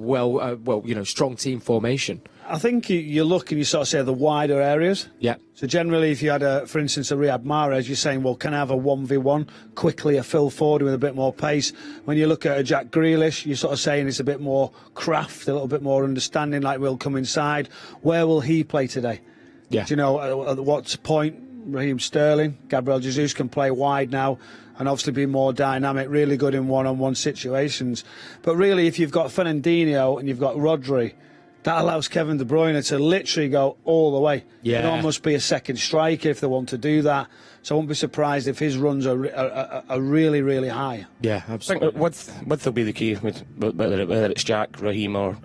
strong team formation? I think you look and you sort of say the wider areas. Yeah. So generally, if you had, for instance, a Riyad Mahrez, you're saying, well, can I have a 1v1 quickly, a Phil Foden with a bit more pace? When you look at a Jack Grealish, you're sort of saying it's a bit more craft, a little bit more understanding, like we'll come inside. Where will he play today? Yeah. Do you know, at what point Raheem Sterling, Gabriel Jesus can play wide now and obviously be more dynamic, really good in one-on-one situations. But really, if you've got Fernandinho and you've got Rodri, that allows Kevin De Bruyne to literally go all the way. Yeah. It almost be a second striker if they want to do that. So I won't be surprised if his runs are really, really high. Yeah, absolutely. I think width will be the key, whether it's Jack, Raheem or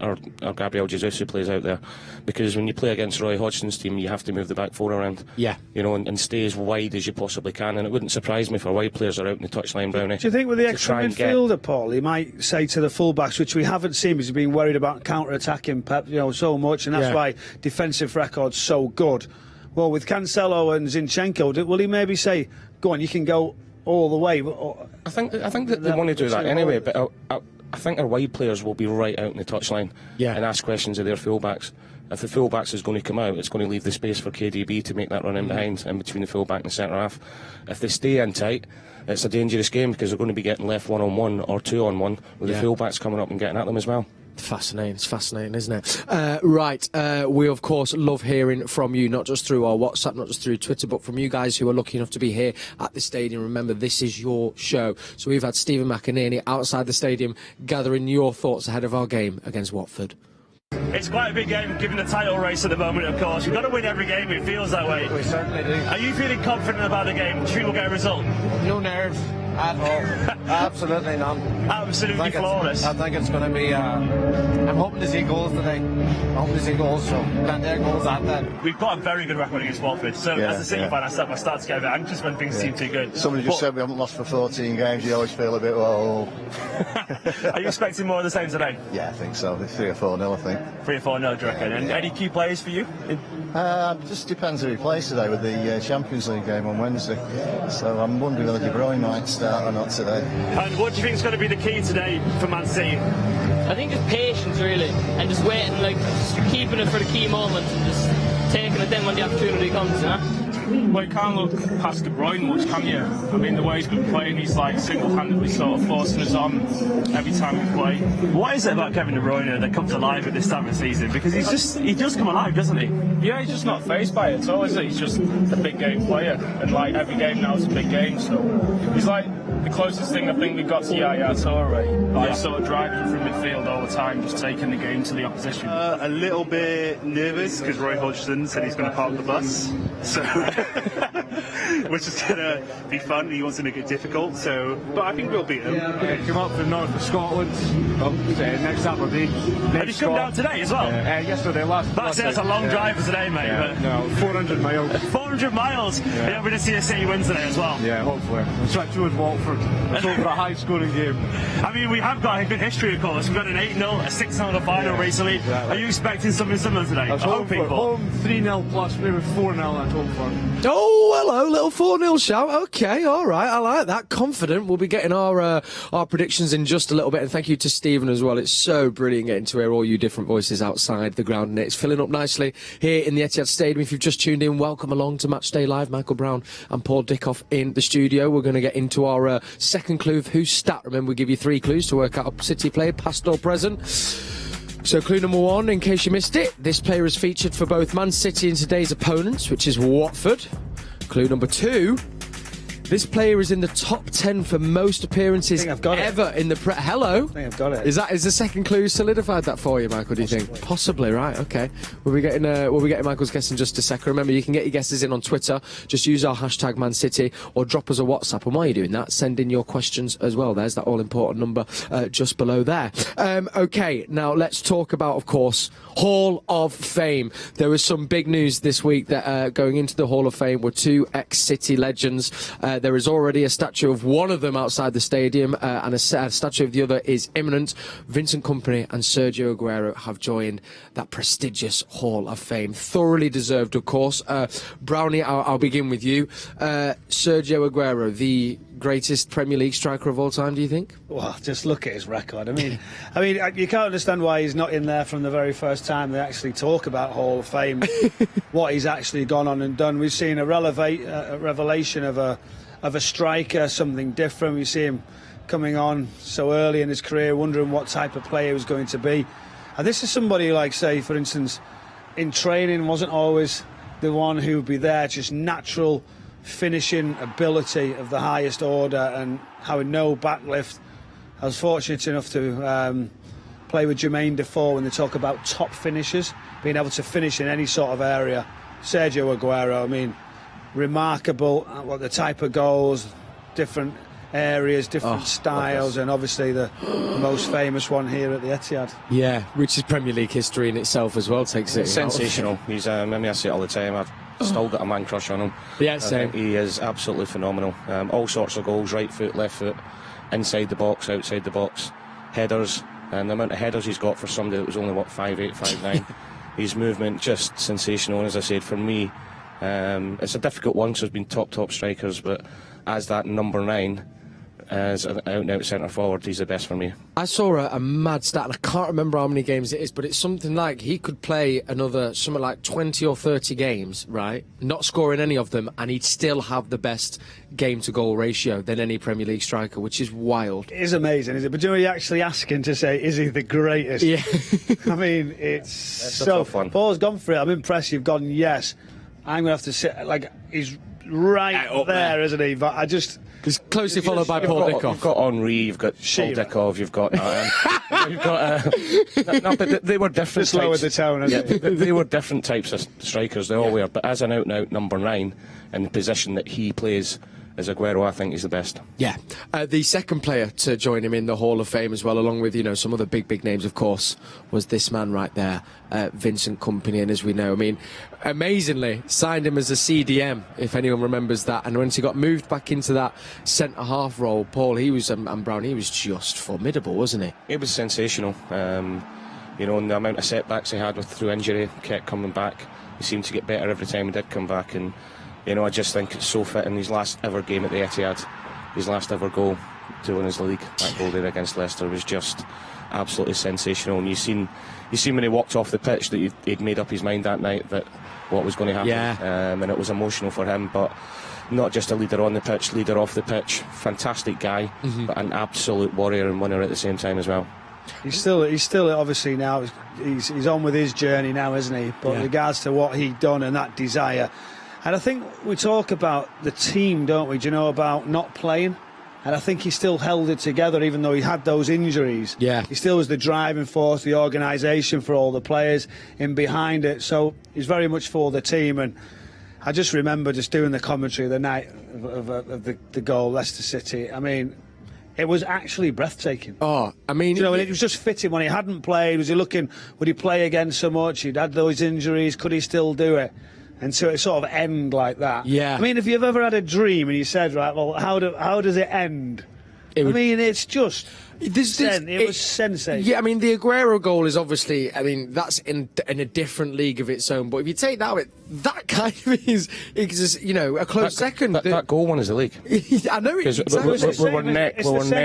Gabriel Jesus who plays out there. Because when you play against Roy Hodgson's team, you have to move the back four around. Yeah. You know, and stay as wide as you possibly can. And it wouldn't surprise me if our wide players are out in the touchline, Brownie. Do you think with the extra midfielder, Paul, he might say to the fullbacks, which we haven't seen because he's been worried about counter-attacking Pep, so much, and that's why defensive record's so good. Well, with Cancelo and Zinchenko, will he maybe say, go on, you can go all the way? I think that they want to do that anyway, but I think our wide players will be right out in the touchline and ask questions of their fullbacks. If the fullbacks is going to come out, it's going to leave the space for KDB to make that run in behind, in between the fullback and the centre half. If they stay in tight, it's a dangerous game because they're going to be getting left 1-on-1 or 2-on-1 with the fullbacks coming up and getting at them as well. Fascinating. It's fascinating, isn't it? Right. We, of course, love hearing from you, not just through our WhatsApp, not just through Twitter, but from you guys who are lucky enough to be here at the stadium. Remember, this is your show. So we've had Stephen McInerney outside the stadium gathering your thoughts ahead of our game against Watford. It's quite a big game, given the title race at the moment, of course. You've got to win every game, it feels that way. We certainly do. Are you feeling confident about the game? Do you think we'll get a result? No nerves at all. Absolutely none. Absolutely flawless. I think it's going to be... I'm hoping to see goals today. I'm hoping to see goals, so plenty of goals at that. We've got a very good record against Watford, so as a City fan, I start to get a bit anxious when things seem too good. Somebody just said we haven't lost for 14 games. You always feel a bit, well... Are you expecting more of the same today? Yeah, I think so. 3 or 4-0, I think. 3 or 4-0, do you reckon? And any key players for you? Just depends who he plays today with the Champions League game on Wednesday. So I'm wondering whether Bruyne might start or not today. And what do you think is going to be the key today for Man City? I think just patience, really, and just waiting, just keeping it for the key moment and just taking it then when the opportunity comes, you know? Well, you can't look past Bruyne much, can you? I mean, the way he's been playing, he's single-handedly sort of forcing us on every time we play. What is it about Kevin De Bruyne that comes alive at this time of the season? Because he does come alive, doesn't he? Yeah, he's just not fazed by it at all, is he? He's just a big game player, and every game now is a big game, so he's the closest thing I think we've got to Yaya Toure, sort of driving from midfield all the time, just taking the game to the opposition. A little bit nervous because Roy Hodgson said he's going to park the bus, so which is going to be fun. He wants to make it difficult, but I think we'll beat him. Come up from north of Scotland, next Saturday. Have you come down today as well? Yesterday, last. That's a long drive for today, mate. Yeah, no, 400 miles. 400 miles. Yeah. You're going to see a City win today as well. Yeah, hopefully. Let's try towards Watford. Let's hope for a high-scoring game. I mean, we have got a good history, of course. We've got an 8-0, a 6-0 in the final recently. Exactly. Are you expecting something similar today? I was hoping for home 3-0 plus maybe 4-0. I'd hope for. Oh, hello, little 4-0 shout. Okay, all right, I like that. Confident. We'll be getting our predictions in just a little bit. And thank you to Stephen as well. It's so brilliant getting to hear all you different voices outside the ground. And it's filling up nicely here in the Etihad Stadium. If you've just tuned in, welcome along to Matchday Live. Michael Brown and Paul Dickov in the studio. We're going to get into our second clue of who's stat. Remember, we give you 3 clues to work out a City player, past or present. So clue number 1, in case you missed it, this player is featured for both Man City and today's opponents, which is Watford. Clue number 2, this player is in the top 10 for most appearances ever in the Hello? I think I've got it. Is the second clue solidified that for you, Michael, do you think? Possibly, right, okay. We'll be getting Michael's guess in just a second. Remember, you can get your guesses in on Twitter. Just use our hashtag Man City or drop us a WhatsApp. And while you're doing that, send in your questions as well. There's that all-important number just below there. Okay, now let's talk about, of course, Hall of Fame. There was some big news this week that going into the Hall of Fame were 2 ex-City legends. There is already a statue of one of them outside the stadium, and a statue of the other is imminent. Vincent Kompany and Sergio Aguero have joined that prestigious Hall of Fame. Thoroughly deserved, of course. Brownie, I'll begin with you. Sergio Aguero, the greatest Premier League striker of all time, do you think? Well, just look at his record. I mean, you can't understand why he's not in there from the very first time they actually talk about Hall of Fame. What he's actually gone on and done. We've seen a revelation of a striker, something different. We see him coming on so early in his career, wondering what type of player he was going to be. And this is somebody like, say, for instance, in training wasn't always the one who would be there, just natural finishing ability of the highest order and having no backlift. I was fortunate enough to play with Jermaine Defoe when they talk about top finishers, being able to finish in any sort of area. Sergio Aguero, I mean, remarkable, what the type of goals, different areas, different styles, and obviously the most famous one here at the Etihad. Yeah, which is Premier League history in itself as well. Takes it sensational. He's I see it all the time. I've still got a man crush on him. Yeah, same. He is absolutely phenomenal. All sorts of goals, right foot, left foot, inside the box, outside the box, headers, and the amount of headers he's got for somebody that was only 5'8", 5'9". His movement just sensational. And as I said, for me, it's a difficult one. So there's been top strikers, but as that number 9, as an out-and-out centre-forward, he's the best for me. I saw a mad stat, and I can't remember how many games it is, but it's something like he could play something like 20 or 30 games, right, not scoring any of them, and he'd still have the best game-to-goal ratio than any Premier League striker, which is wild. It is amazing, isn't it? But do you actually ask him to say, is he the greatest? Yeah. I mean, it's so fun. Paul's gone for it. I'm impressed you've gone, yes. I'm going to have to sit, like, he's right up there, isn't he? But I just... He's closely folled by Paul Dickov. You've got Henry, you've got Paul Dickov, you've got... no, but they were different Just lowered the tone, they were different types of strikers, they all were. But as an out-and-out number 9, in the position that he plays as Aguero, I think he's the best. Yeah. The second player to join him in the Hall of Fame as well, along with, some other big names, of course, was this man right there, Vincent Kompany. And as we know, I mean, amazingly, signed him as a CDM, if anyone remembers that. And once he got moved back into that centre-half role, Paul, he was, and Brown, he was just formidable, wasn't he? It was sensational. And the amount of setbacks he had through injury, kept coming back. He seemed to get better every time he did come back. And I just think it's so fit in his last ever game at the Etihad, his last ever goal to win his league. That goal there against Leicester was just absolutely sensational. And you seen when he walked off the pitch that he'd made up his mind that night that what was going to happen. Yeah. And it was emotional for him, but not just a leader on the pitch, leader off the pitch. Fantastic guy, but an absolute warrior and winner at the same time as well. He's still obviously now, he's on with his journey now, isn't he? But in regards to what he'd done and that desire. And I think we talk about the team, don't we? Do you know about not playing? And I think he still held it together, even though he had those injuries. Yeah. He still was the driving force, the organisation for all the players in behind it. So he's very much for the team. And I just remember just doing the commentary the night of the goal, Leicester City. I mean, it was actually breathtaking. Oh, I mean... it was just fitting when he hadn't played. Was he looking, would he play again so much? He'd had those injuries. Could he still do it? And so it sort of end like that. Yeah. I mean, if you've ever had a dream and you said, right, well, how does it end? It's just... It was sensational. Yeah, I mean, the Aguero goal is obviously, I mean, that's in a different league of its own. But if you take that with, that kind of is a close second. That goal won us the league. I know it. We were neck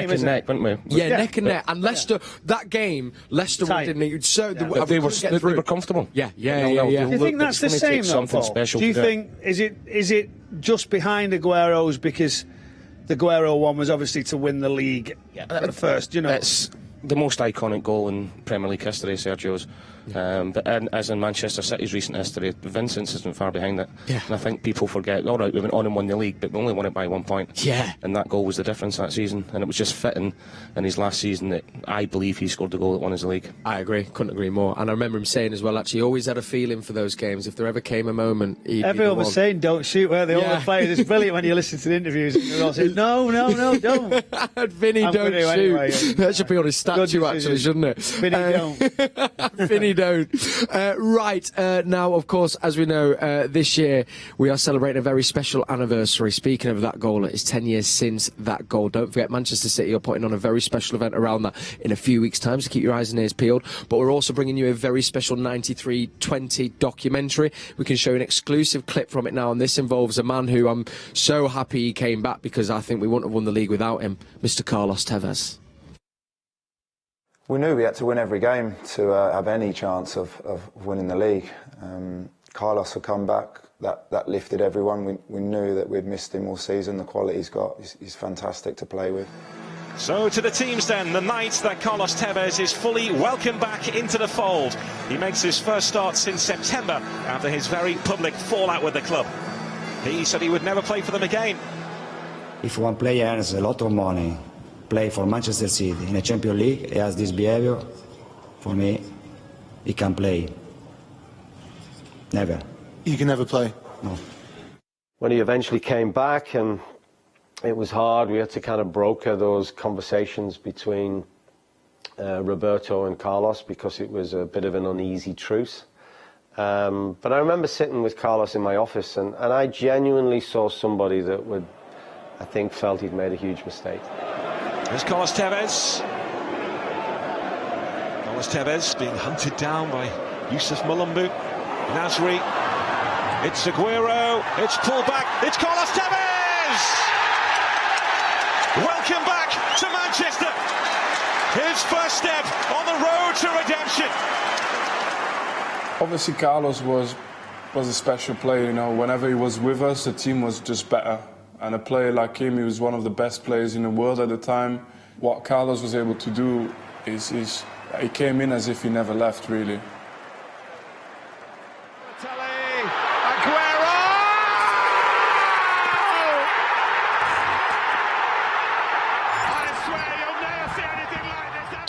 and neck, weren't we? Yeah, neck and neck. And Leicester, that game, Leicester didn't. They were comfortable. Yeah. Do you think that's the same, though, Paul? Do you think, is it just behind Aguero's because the Aguero one was obviously to win the league at first, It's the most iconic goal in Premier League history, Sergio's. But as in Manchester City's recent history, Vincent's isn't far behind it. Yeah. And I think people forget, all right, we went on and won the league, but we only won it by 1 point. Yeah. And that goal was the difference that season. And it was just fitting in his last season that I believe he scored the goal that won us the league. I agree, couldn't agree more. And I remember him saying as well, actually, he always had a feeling for those games. If there ever came a moment, everyone was saying, don't shoot, weren't they? All the players. It's brilliant when you listen to the interviews and they're all saying, no, don't. Vinny, don't shoot. Anyway. That should be on his statue, actually, shouldn't it? Vinny, don't. Vinny, don't. Now, of course, as we know, this year we are celebrating a very special anniversary. Speaking of that goal, it's 10 years since that goal. Don't forget, Manchester City are putting on a very special event around that in a few weeks' time, so keep your eyes and ears peeled. But we're also bringing you a very special 93-20 documentary. We can show an exclusive clip from it now, and this involves a man who I'm so happy he came back, because I think we wouldn't have won the league without him, Mr. Carlos Tevez. We knew we had to win every game to have any chance of winning the league. Carlos had come back, that lifted everyone. We knew that we'd missed him all season. The quality he's got, he's fantastic to play with. So to the teams then, the night that Carlos Tevez is fully welcomed back into the fold. He makes his first start since September after his very public fallout with the club. He said he would never play for them again. If one player earns a lot of money, play for Manchester City in a Champions League, he has this behavior, for me, he can play. Never. You can never play? No. When he eventually came back, and it was hard, we had to kind of broker those conversations between Roberto and Carlos, because it was a bit of an uneasy truce. But I remember sitting with Carlos in my office, and I genuinely saw somebody that I think felt he'd made a huge mistake. There's Carlos Tevez. Carlos Tevez being hunted down by Yusuf Mulumbu. Nasri. It's Aguero. It's pulled back. It's Carlos Tevez! Welcome back to Manchester. His first step on the road to redemption. Obviously, Carlos was a special player. You know, whenever he was with us, the team was just better. And a player like him, he was one of the best players in the world at the time. What Carlos was able to do is he came in as if he never left, really.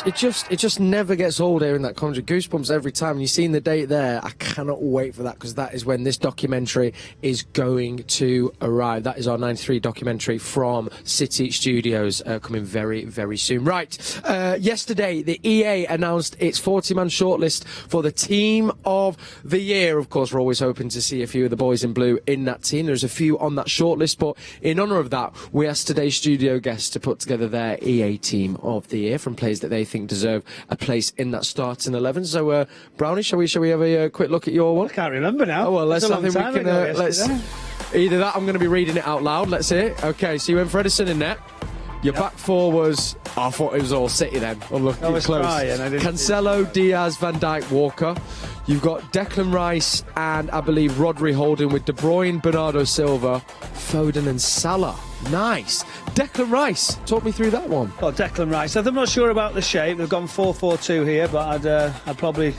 It just never gets old hearing that commentary. Goosebumps every time. And you've seen the date there. I cannot wait for that, because that is when this documentary is going to arrive. That is our 93 documentary from City Studios, coming very, very soon. Right, yesterday the EA announced its 40-man shortlist for the Team of the Year. Of course, we're always hoping to see a few of the boys in blue in that team. There's a few on that shortlist, but in honour of that, we asked today's studio guests to put together their EA Team of the Year from players that they think deserve a place in that starting 11. So, Brownie, shall we have a quick look at your one? I can't remember now. Oh, well, let's. I think we can. Let's. Either that, I'm going to be reading it out loud. Let's hear it. Okay, so you went for Edison in net. Your back four was. I thought it was all City then. I'm looking close. Cancelo, Diaz, Van Dijk, Walker. You've got Declan Rice and I believe Rodri holding with De Bruyne, Bernardo Silva, Foden and Salah. Nice. Declan Rice, talk me through that one. Oh, Declan Rice. I'm not sure about the shape. They've gone 4-4-2 here, but I'd probably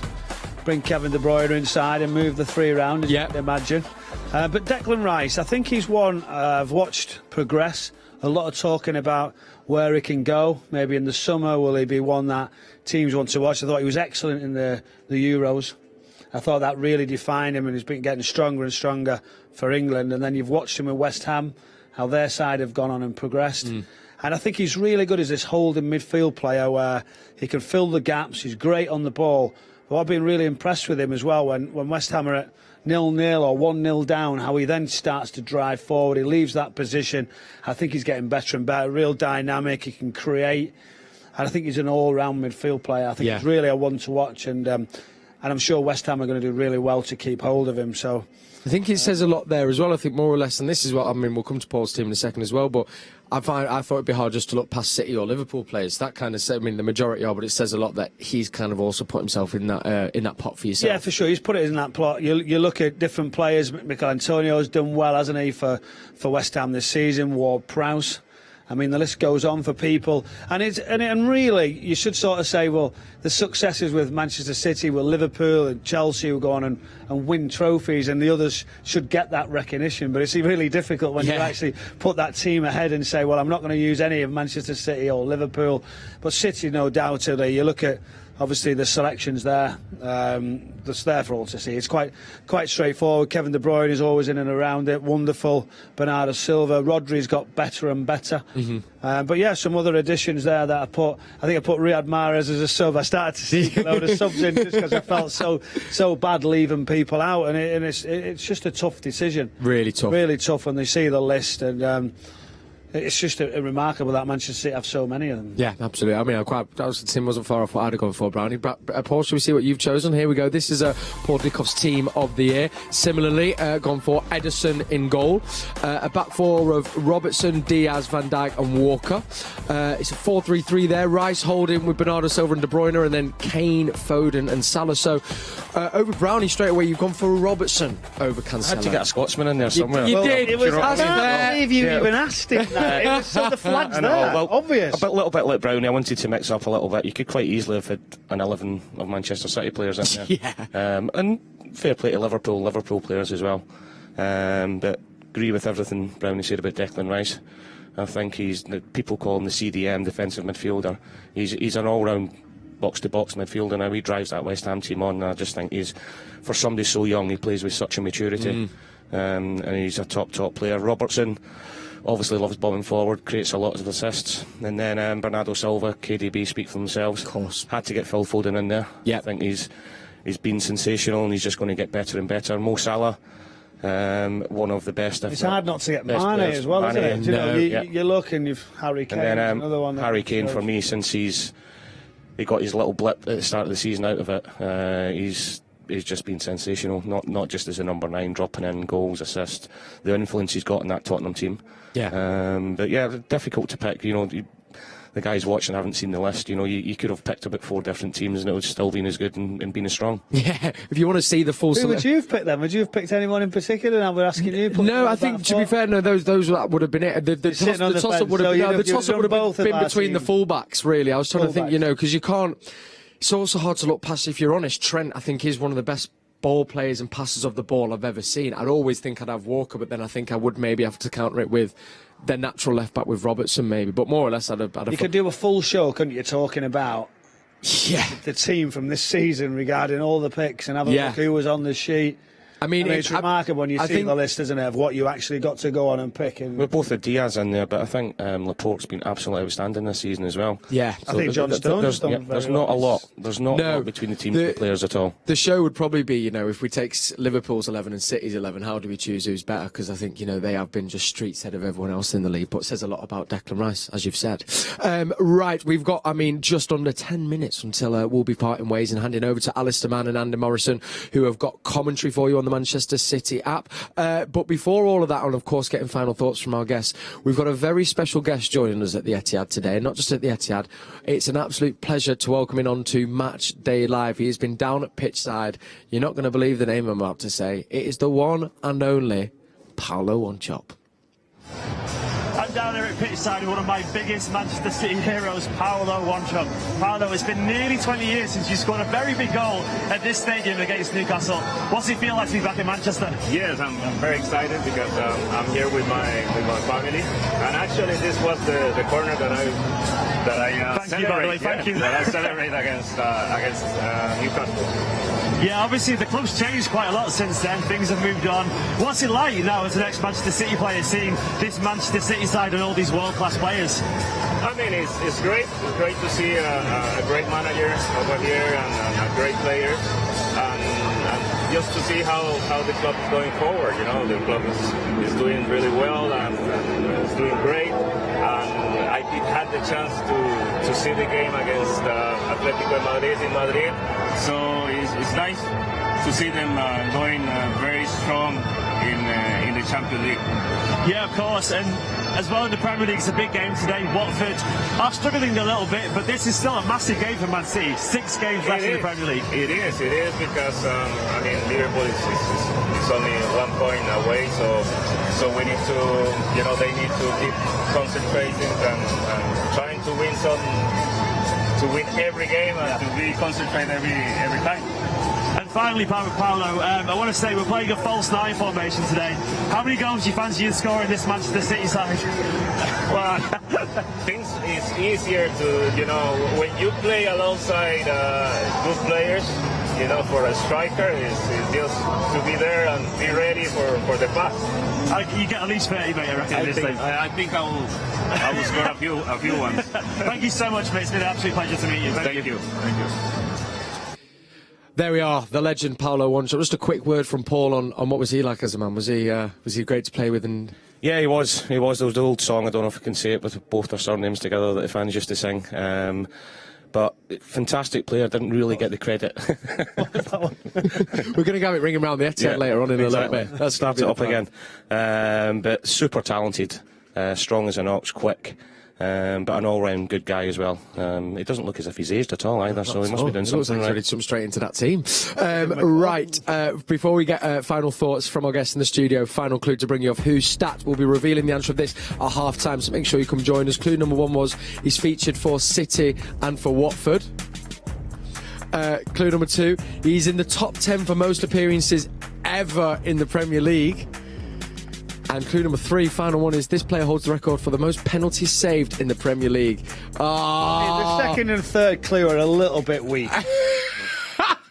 bring Kevin De Bruyne inside and move the three around, as you can imagine. But Declan Rice, I think he's one I've watched progress. A lot of talking about where he can go. Maybe in the summer, will he be one that teams want to watch? I thought he was excellent in the Euros. I thought that really defined him, and he's been getting stronger and stronger for England. And then you've watched him with West Ham, how their side have gone on and progressed. And I think he's really good as this holding midfield player where he can fill the gaps. He's great on the ball. But I've been really impressed with him as well when West Ham are at 0-0 or 1-0 down, how he then starts to drive forward. He leaves that position. I think he's getting better and better. Real dynamic. He can create. And I think he's an all-round midfield player. I think he's really a one to watch. And I'm sure West Ham are going to do really well to keep hold of him. So I think it says a lot there as well. I think more or less, and this is what I mean. We'll come to Paul's team in a second as well. But I thought it'd be hard just to look past City or Liverpool players. That kind of, I mean, the majority are, but it says a lot that he's kind of also put himself in that pot for yourself. Yeah, for sure. He's put it in that plot. You look at different players. Mikel Antonio's done well, hasn't he, for West Ham this season? Ward-Prowse. I mean, the list goes on for people. And really, you should sort of say, well, the successes with Manchester City, with Liverpool and Chelsea will go on and win trophies, and the others should get that recognition. But it's really difficult when you actually put that team ahead and say, well, I'm not going to use any of Manchester City or Liverpool. But City, no doubt, you look at, obviously, the selections there, that's there for all to see. It's quite straightforward. Kevin De Bruyne is always in and around it. Wonderful. Bernardo Silva. Rodri's got better and better. But yeah, some other additions there that I put Riyad Mahrez as a sub. I started to sneak a load of subs in just because I felt so bad leaving people out. And it's just a tough decision. Really tough. Really tough when they see the list. And it's just a remarkable that Manchester City have so many of them. Yeah, absolutely. I mean, the team wasn't far off what I'd have gone for, Brownie. But Paul, shall we see what you've chosen? Here we go. This is Paul Dickov's team of the year. Similarly, gone for Edison in goal. A back four of Robertson, Diaz, Van Dijk and Walker. It's a 4-3-3 there. Rice holding with Bernardo Silva and De Bruyne, and then Kane, Foden and Salah. So over Brownie straight away, you've gone for Robertson over Cancelo. I had to get a Scotsman in there somewhere. You did. It was if you even asked him that. It was so the flag's there, obvious. A little bit like Brownie, I wanted to mix up a little bit. You could quite easily have had an 11 of Manchester City players in there. And fair play to Liverpool players as well. But agree with everything Brownie said about Declan Rice. I think people call him the CDM, defensive midfielder. He's an all-round box-to-box midfielder now. He drives that West Ham team on, and I just think for somebody so young, he plays with such a maturity. And he's a top player. Robertson obviously loves bombing forward, creates a lot of assists. And then Bernardo Silva, KDB speak for themselves. Of course. Had to get Phil Foden in there. I think he's been sensational, and he's just going to get better and better. Mo Salah, one of the best. It's hard not to get Mane as well, isn't it? You look and you've Harry Kane. And then another one. Harry Kane for me, since he got his little blip at the start of the season out of it, he's just been sensational. Not just as a number 9, dropping in goals, assists, the influence he's got in that Tottenham team. Yeah. But yeah, difficult to pick. The guys watching haven't seen the list. You could have picked about 4 different teams and it would still been as good and been as strong. Yeah, if you want to see the full... Who would you have picked then? Would you have picked anyone in particular? And we're asking you. No, I think, to be fair, no, those that would have been it. The toss-up would have been between the full-backs, really. I was trying to think, because you can't... It's also hard to look past, if you're honest. Trent, I think, is one of the best ball players and passers of the ball I've ever seen. I'd always think I'd have Walker, but then I think I would maybe have to counter it with their natural left-back with Robertson, maybe. But more or less, I'd have... You could do a full show, couldn't you, talking about the team from this season regarding all the picks and have a look who was on the sheet. I mean, it's remarkable when you see the list, isn't it, of what you actually got to go on and pick. We're both the Diaz in there, but I think Laporte's been absolutely outstanding this season as well. Yeah. I think John Stone's done there's not a lot. There's not a lot between the team players at all. The show would probably be, if we take Liverpool's 11 and City's 11, how do we choose who's better? Because I think, they have been just streets ahead of everyone else in the league, but it says a lot about Declan Rice, as you've said. Right, we've got, just under 10 minutes until we'll be parting ways and handing over to Alistair Mann and Andy Morrison, who have got commentary for you on the Manchester City app. But before all of that, and of course getting final thoughts from our guests, we've got a very special guest joining us at the Etihad today, and not just at the Etihad. It's an absolute pleasure to welcome him on to Match Day Live. He has been down at pitchside. You're not going to believe the name I'm about to say. It is the one and only Paulo Wanchope. I'm down here at pitchside with one of my biggest Manchester City heroes, Paulo Wanchope. Paulo, it's been nearly 20 years since you scored a very big goal at this stadium against Newcastle. What's it feel like to be back in Manchester? Yes, I'm very excited because I'm here with my family, and actually this was the corner that I celebrate against Newcastle. Yeah, obviously the club's changed quite a lot since then. Things have moved on. What's it like now as an ex-Manchester City player seeing this Manchester City side and all these world-class players? I mean, it's great. It's great to see a great manager over here and great players, and just to see how the club is going forward. The club is doing really well and is doing great. And I did have the chance to see the game against Atletico de Madrid in Madrid. So it's nice to see them going very strong in the Champions League. Yeah, of course, and as well in the Premier League, it's a big game today. Watford are struggling a little bit, but this is still a massive game for Man City. 6 games left in the Premier League. It is because Liverpool is only 1 point away, so we need to, they need to keep concentrating and trying to win every game and to be concentrated every time. And finally, Paulo, I want to say we're playing a false 9 formation today. How many goals do you fancy you score in this Manchester City side? Well, things is easier to, when you play alongside good players, for a striker is just to be there and be ready for the pass. You get at least 30, mate, I reckon. I think I will score a few ones. Thank you so much, mate. It's been an absolute pleasure to meet you. Thank you. There we are, the legend Paulo Wanchope. Just a quick word from Paul on what was he like as a man? Was he great to play with? And yeah, he was. There was the old song, I don't know if I can say it, with both their surnames together that the fans used to sing. But fantastic player, didn't really get the credit. We're going to have it ringing around the Etihad later on in a little bit. Let's start it up again. But super talented, strong as an ox, quick. But an all-round good guy as well. It doesn't look as if he's aged at all either, so he must be doing something right. Ready to jump straight into that team. Before we get final thoughts from our guests in the studio, final clue to bring you off whose stat. We'll be revealing the answer of this at half-time, so make sure you come join us. Clue number 1 was he's featured for City and for Watford. Clue number 2, he's in the top 10 for most appearances ever in the Premier League. And clue number 3, final one, is this player holds the record for the most penalties saved in the Premier League. The second and third clue are a little bit weak.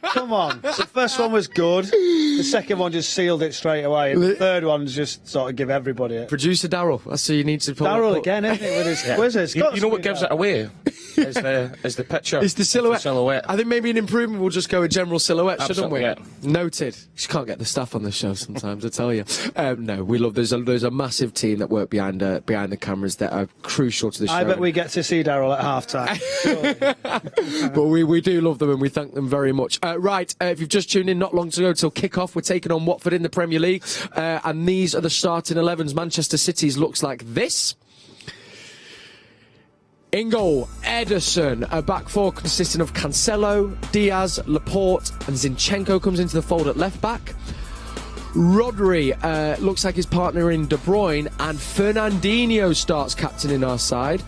Come on. The first one was good. The second one just sealed it straight away. And the third one just sort of give everybody it. Producer Darryl, that's who you need to pull. Darryl again, isn't it, with his quizzes. You know what gives it away? Is the picture? It's the silhouette. It's the silhouette. I think maybe an improvement will just go a general silhouette, Absolutely, shouldn't we? yeah. Noted. Just can't get the stuff on the show sometimes, I tell you. No, we love. There's a massive team that work behind the cameras that are crucial to the show. I bet we get to see Daryl at half-time. But we do love them and we thank them very much. Right, if you've just tuned in, not long to go till kick-off, we're taking on Watford in the Premier League. And these are the starting 11s. Manchester City's looks like this. In goal, Ederson, a back four consisting of Cancelo, Diaz, Laporte and Zinchenko comes into the fold at left back. Rodri looks like his partner in De Bruyne, and Fernandinho starts captaining our side.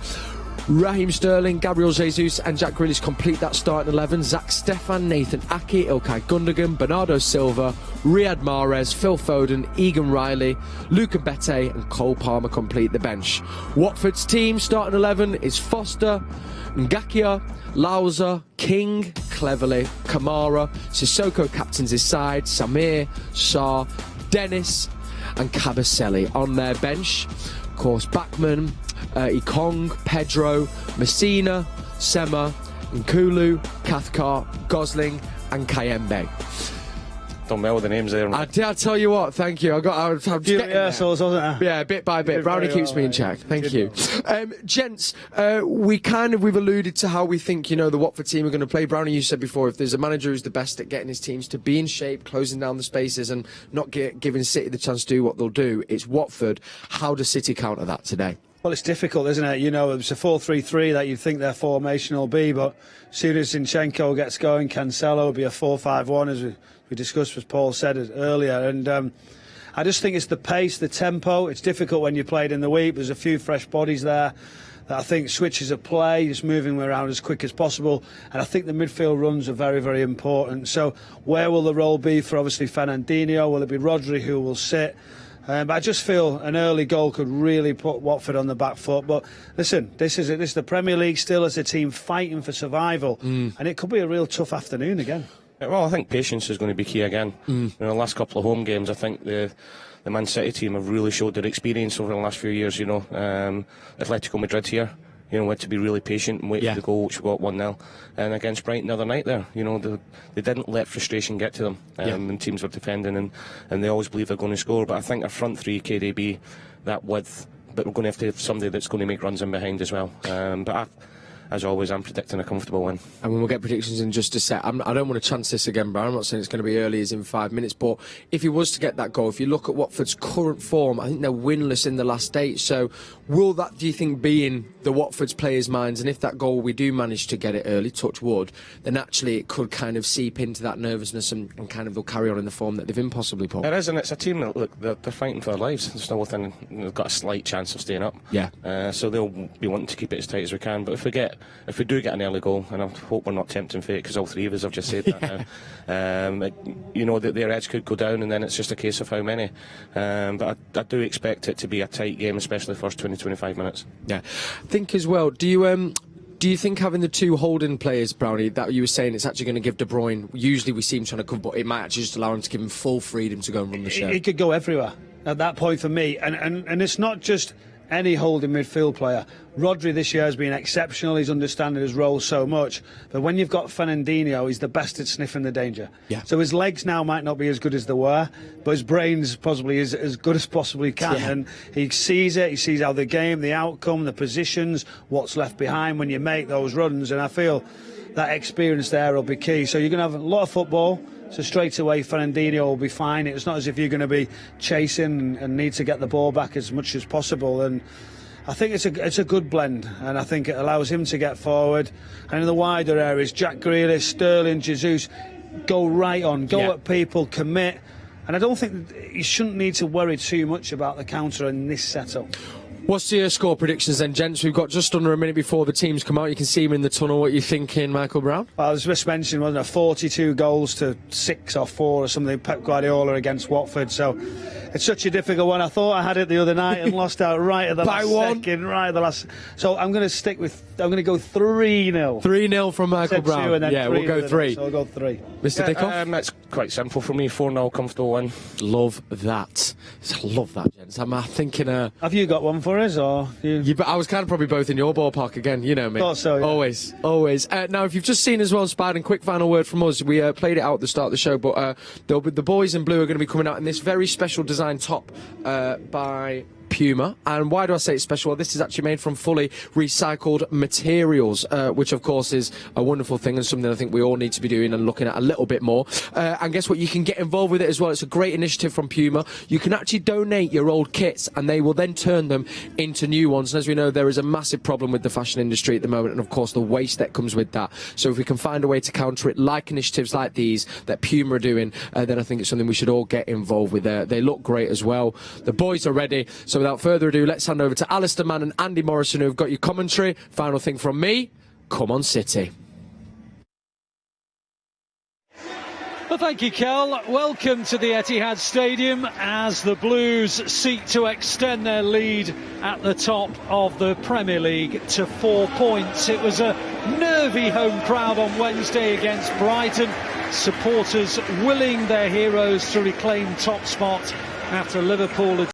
Raheem Sterling, Gabriel Jesus and Jack Grealish complete that starting 11. Zach Stefan, Nathan Ake, Ilkay Gundogan, Bernardo Silva, Riyad Mahrez, Phil Foden, Egan Riley, Luca Bete and Cole Palmer complete the bench. Watford's team starting 11 is Foster, Ngakia, Lauza, King, Cleverley, Kamara, Sissoko captains his side, Samir, Sarr, Dennis and Kabasele on their bench. Of course, Backman, Ikong, Pedro, Messina, Sema, Nkulu, Cathcart, Gosling and Kayembe. Done well with the names there. I tell you what, thank you. I'm getting rehearsals, wasn't I? Yeah, bit by bit. Brownie keeps me in check. Thank you. Gents, we've alluded to how we think, the Watford team are going to play. Brownie, you said before, if there's a manager who's the best at getting his teams to be in shape, closing down the spaces and not giving City the chance to do what they'll do, it's Watford. How does City counter that today? Well, it's difficult, isn't it? It's a 4-3-3 that you think their formation will be, but as soon as Zinchenko gets going, Cancelo will be a 4-5-1, as we discussed, as Paul said earlier. And I just think it's the pace, the tempo. It's difficult when you played in the week. There's a few fresh bodies there that I think switches of play, just moving around as quick as possible. And I think the midfield runs are very, very important. So where will the role be for, obviously, Fernandinho? Will it be Rodri who will sit? But I just feel an early goal could really put Watford on the back foot. But listen, this is the Premier League still as a team fighting for survival. And it could be a real tough afternoon again. Well, I think patience is going to be key again. The last couple of home games, I think the Man City team have really showed their experience over the last few years. Atletico Madrid here, had to be really patient and wait for the goal, which we got 1-0. And against Brighton the other night there, they didn't let frustration get to them when teams were defending, and they always believe they're going to score. But I think our front three, KDB, that width, but we're going to have somebody that's going to make runs in behind as well. As always, I'm predicting a comfortable win. And we'll get predictions in just a sec. I don't want to chance this again, Brian. I'm not saying it's going to be early as in 5 minutes, but if he was to get that goal, if you look at Watford's current form, I think they're winless in the last 8. So will that, do you think, be in the Watford's players' minds? And if that goal, we do manage to get it early, touch wood, then actually it could kind of seep into that nervousness and kind of they'll carry on in the form that they've in possibly, Paul. It is, and it's a team that, look, they're fighting for their lives. There's no within, they've got a slight chance of staying up. Yeah. So they'll be wanting to keep it as tight as we can. But if we do get an early goal, and I hope we're not tempting fate because all three of us have just said that now. Their edge could go down, and then it's just a case of how many. But I do expect it to be a tight game, especially the first 20-25 minutes. Yeah, I think as well. Do you think having the two holding players, Brownie, that you were saying, it's actually going to give De Bruyne? Usually we see him trying to cover, but it might actually just allow him to give him full freedom to go and run the show. He could go everywhere at that point for me, and it's not just any holding midfield player. Rodri this year has been exceptional. He's understanding his role so much. But when you've got Fernandinho, he's the best at sniffing the danger. Yeah. So his legs now might not be as good as they were, but his brain's possibly is as good as possibly can. Yeah. And he sees it. He sees how the game, the outcome, the positions, what's left behind when you make those runs. And I feel that experience there will be key. So you're going to have a lot of football. So straight away, Fernandinho will be fine. It's not as if you're going to be chasing and need to get the ball back as much as possible. And I think it's a good blend, and I think it allows him to get forward. And in the wider areas, Jack Grealish, Sterling, Jesus, go right on, go at people, commit. And I don't think you shouldn't need to worry too much about the counter in this setup. What's your score predictions then, gents? We've got just under a minute before the teams come out. You can see them in the tunnel. What are you thinking, Michael Brown? Well, I was just mentioning, wasn't it, 42 goals to 6 or 4 or something, Pep Guardiola against Watford. So It's such a difficult one. I thought I had it the other night and lost out right at the last second, right at the last. So I'm going to go 3-0. 3-0 from Michael Brown. Yeah, we'll go 3. So I'll go 3. Mr. Dickov? That's quite simple for me. 4-0 comfortable win. Love that. Love that, gents. I'm thinking. Have you got one for us, or you? But I was kind of probably both in your ballpark again. You know me. Thought so. Yeah. Always. Now, if you've just seen as well, Spider, quick final word from us. We played it out at the start of the show, but the boys in blue are going to be coming out in this very special design top by Puma. And why do I say it's special? Well, this is actually made from fully recycled materials, which of course is a wonderful thing and something I think we all need to be doing and looking at a little bit more. And guess what? You can get involved with it as well. It's a great initiative from Puma. You can actually donate your old kits and they will then turn them into new ones. And as we know, there is a massive problem with the fashion industry at the moment, and of course the waste that comes with that. So if we can find a way to counter it, like initiatives like these that Puma are doing, then I think it's something we should all get involved with. They look great as well. The boys are ready. So without further ado, let's hand over to Alistair Mann and Andy Morrison, who have got your commentary. Final thing from me, come on City. Well, thank you, Kel. Welcome to the Etihad Stadium as the Blues seek to extend their lead at the top of the Premier League to 4 points. It was a nervy home crowd on Wednesday against Brighton. Supporters willing their heroes to reclaim top spot after Liverpool had